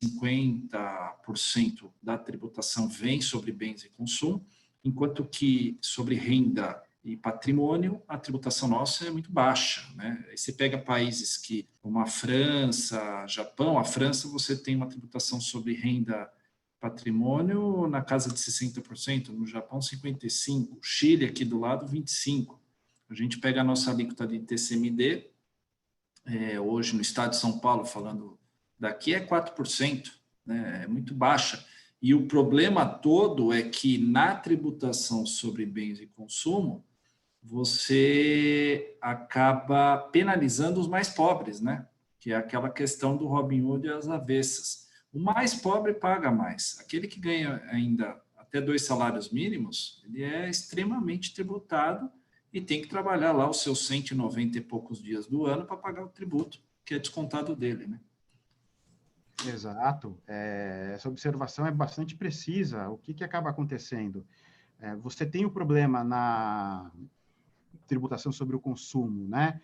de 50% da tributação vem sobre bens e consumo, enquanto que sobre renda e patrimônio, a tributação nossa é muito baixa, né? Aí você pega países como a França, Japão, a França você tem uma tributação sobre renda patrimônio na casa de 60%, no Japão 55%, Chile aqui do lado 25%. A gente pega a nossa alíquota de TCMD, hoje no estado de São Paulo, falando daqui, é 4%, né? É muito baixa. E o problema todo é que na tributação sobre bens e consumo, você acaba penalizando os mais pobres, né? Que é aquela questão do Robin Hood e as avessas. O mais pobre paga mais. Aquele que ganha ainda até 2 salários mínimos, ele é extremamente tributado e tem que trabalhar lá os seus 190 e poucos dias do ano para pagar o tributo, que é descontado dele, né? Exato. Essa observação é bastante precisa. O que acaba acontecendo? Você tem o problema na tributação sobre o consumo, né?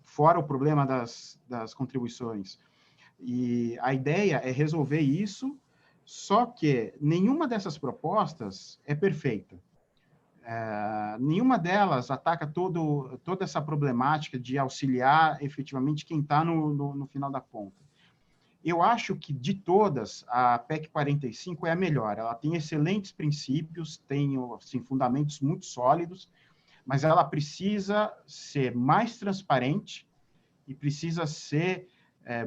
Fora o problema das contribuições. E a ideia é resolver isso, só que nenhuma dessas propostas é perfeita. Nenhuma delas ataca toda essa problemática de auxiliar efetivamente quem está no final da ponta. Eu acho que, de todas, a PEC 45 é a melhor. Ela tem excelentes princípios, tem assim, fundamentos muito sólidos, mas ela precisa ser mais transparente e precisa ser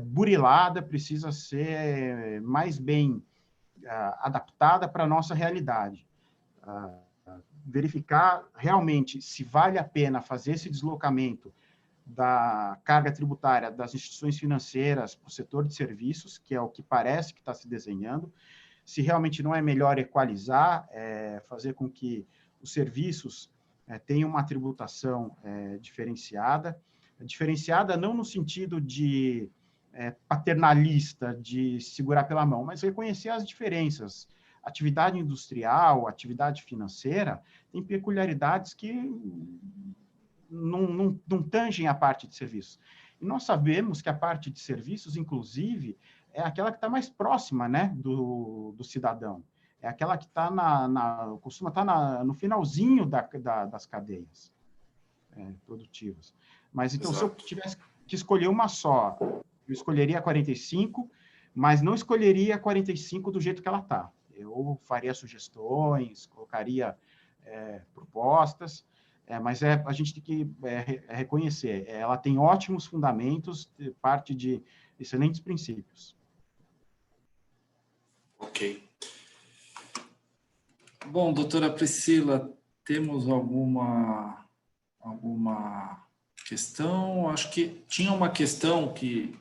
burilada, precisa ser mais bem adaptada para a nossa realidade. Verificar realmente se vale a pena fazer esse deslocamento da carga tributária das instituições financeiras para o setor de serviços, que é o que parece que está se desenhando, se realmente não é melhor equalizar, fazer com que os serviços tenham uma tributação diferenciada não no sentido de paternalista, de segurar pela mão, mas reconhecer as diferenças. Atividade industrial, atividade financeira, tem peculiaridades que não tangem a parte de serviços. E nós sabemos que a parte de serviços, inclusive, é aquela que está mais próxima, né, do cidadão. É aquela que está costuma estar no finalzinho das cadeias produtivas. Mas, então, Exato. Se eu tivesse que escolher uma só, eu escolheria a 45, mas não escolheria a 45 do jeito que ela está. Eu faria sugestões, colocaria propostas, mas a gente tem que reconhecer, ela tem ótimos fundamentos, parte de excelentes princípios. Ok. Bom, doutora Priscila, temos alguma questão? Acho que tinha uma questão que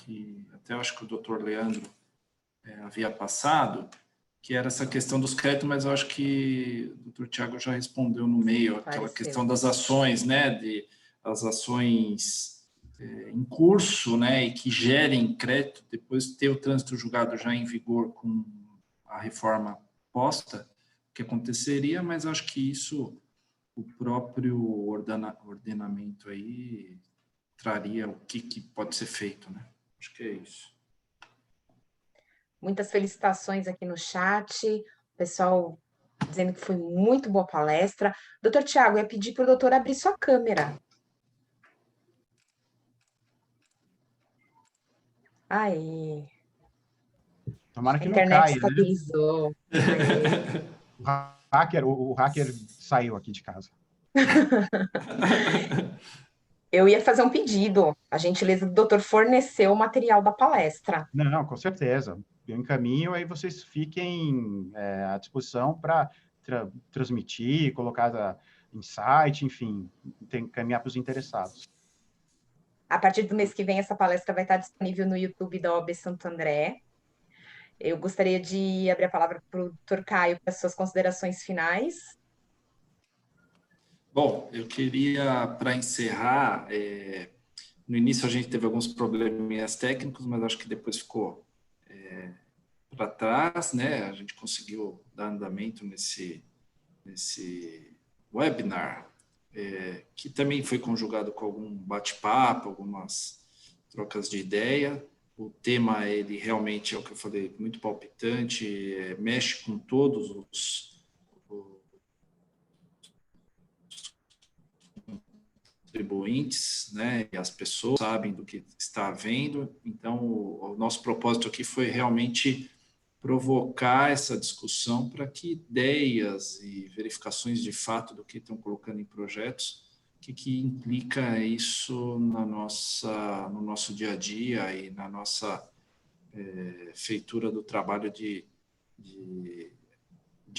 que até acho que o doutor Leandro havia passado, que era essa questão dos créditos, mas eu acho que o doutor Tiago já respondeu no meio, aquela questão das ações, né, as ações em curso, né, e que gerem crédito, depois ter o trânsito julgado já em vigor com a reforma posta, o que aconteceria, mas acho que isso, o próprio ordenamento aí traria o que pode ser feito, né? Acho que é isso. Muitas felicitações aqui no chat, o pessoal dizendo que foi muito boa palestra. Doutor Tiago, eu ia pedir para o doutor abrir sua câmera. Aí. Tomara que a não internet caia, estabilizou. Né? O hacker saiu aqui de casa. Eu ia fazer um pedido. A gentileza do doutor forneceu o material da palestra. Não, com certeza. Eu encaminho, aí vocês fiquem à disposição para transmitir, colocar em site, enfim, encaminhar para os interessados. A partir do mês que vem, essa palestra vai estar disponível no YouTube da OAB Santo André. Eu gostaria de abrir a palavra para o doutor Caio para as suas considerações finais. Bom, eu queria, para encerrar, no início a gente teve alguns probleminhas técnicos, mas acho que depois ficou para trás, né? A gente conseguiu dar andamento nesse webinar, que também foi conjugado com algum bate-papo, algumas trocas de ideia. O tema, ele realmente é o que eu falei, muito palpitante, mexe com todos os contribuintes, né, e as pessoas sabem do que está havendo. Então, o nosso propósito aqui foi realmente provocar essa discussão para que ideias e verificações de fato do que estão colocando em projetos, que implica isso no nosso dia a dia e na nossa feitura do trabalho de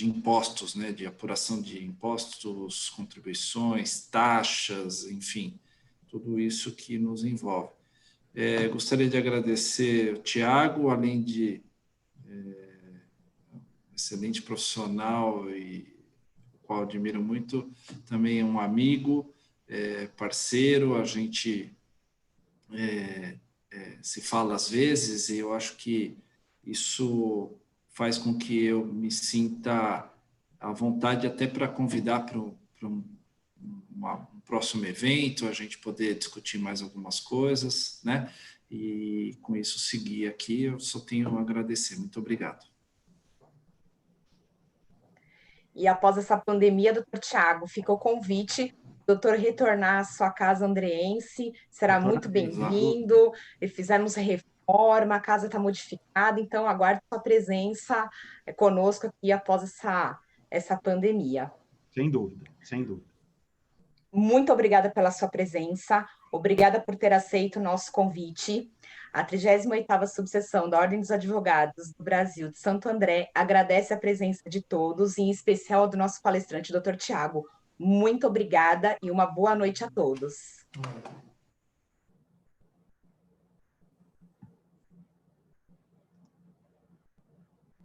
impostos, né, de apuração de impostos, contribuições, taxas, enfim, tudo isso que nos envolve. Gostaria de agradecer o Tiago, além de excelente profissional e o qual admiro muito, também é um amigo, parceiro, a gente se fala às vezes e eu acho que isso faz com que eu me sinta à vontade até para convidar para um próximo evento, a gente poder discutir mais algumas coisas, né? E com isso seguir aqui, eu só tenho a agradecer. Muito obrigado. E após essa pandemia, doutor Tiago, fica o convite, doutor, retornar à sua casa andreense, será muito bem-vindo, fizemos reforma, a casa está modificada, então aguardo sua presença conosco aqui após essa pandemia. Sem dúvida, sem dúvida. Muito obrigada pela sua presença, obrigada por ter aceito o nosso convite. A 38ª Subseção da Ordem dos Advogados do Brasil de Santo André agradece a presença de todos, em especial do nosso palestrante, Dr. Tiago. Muito obrigada e uma boa noite a todos.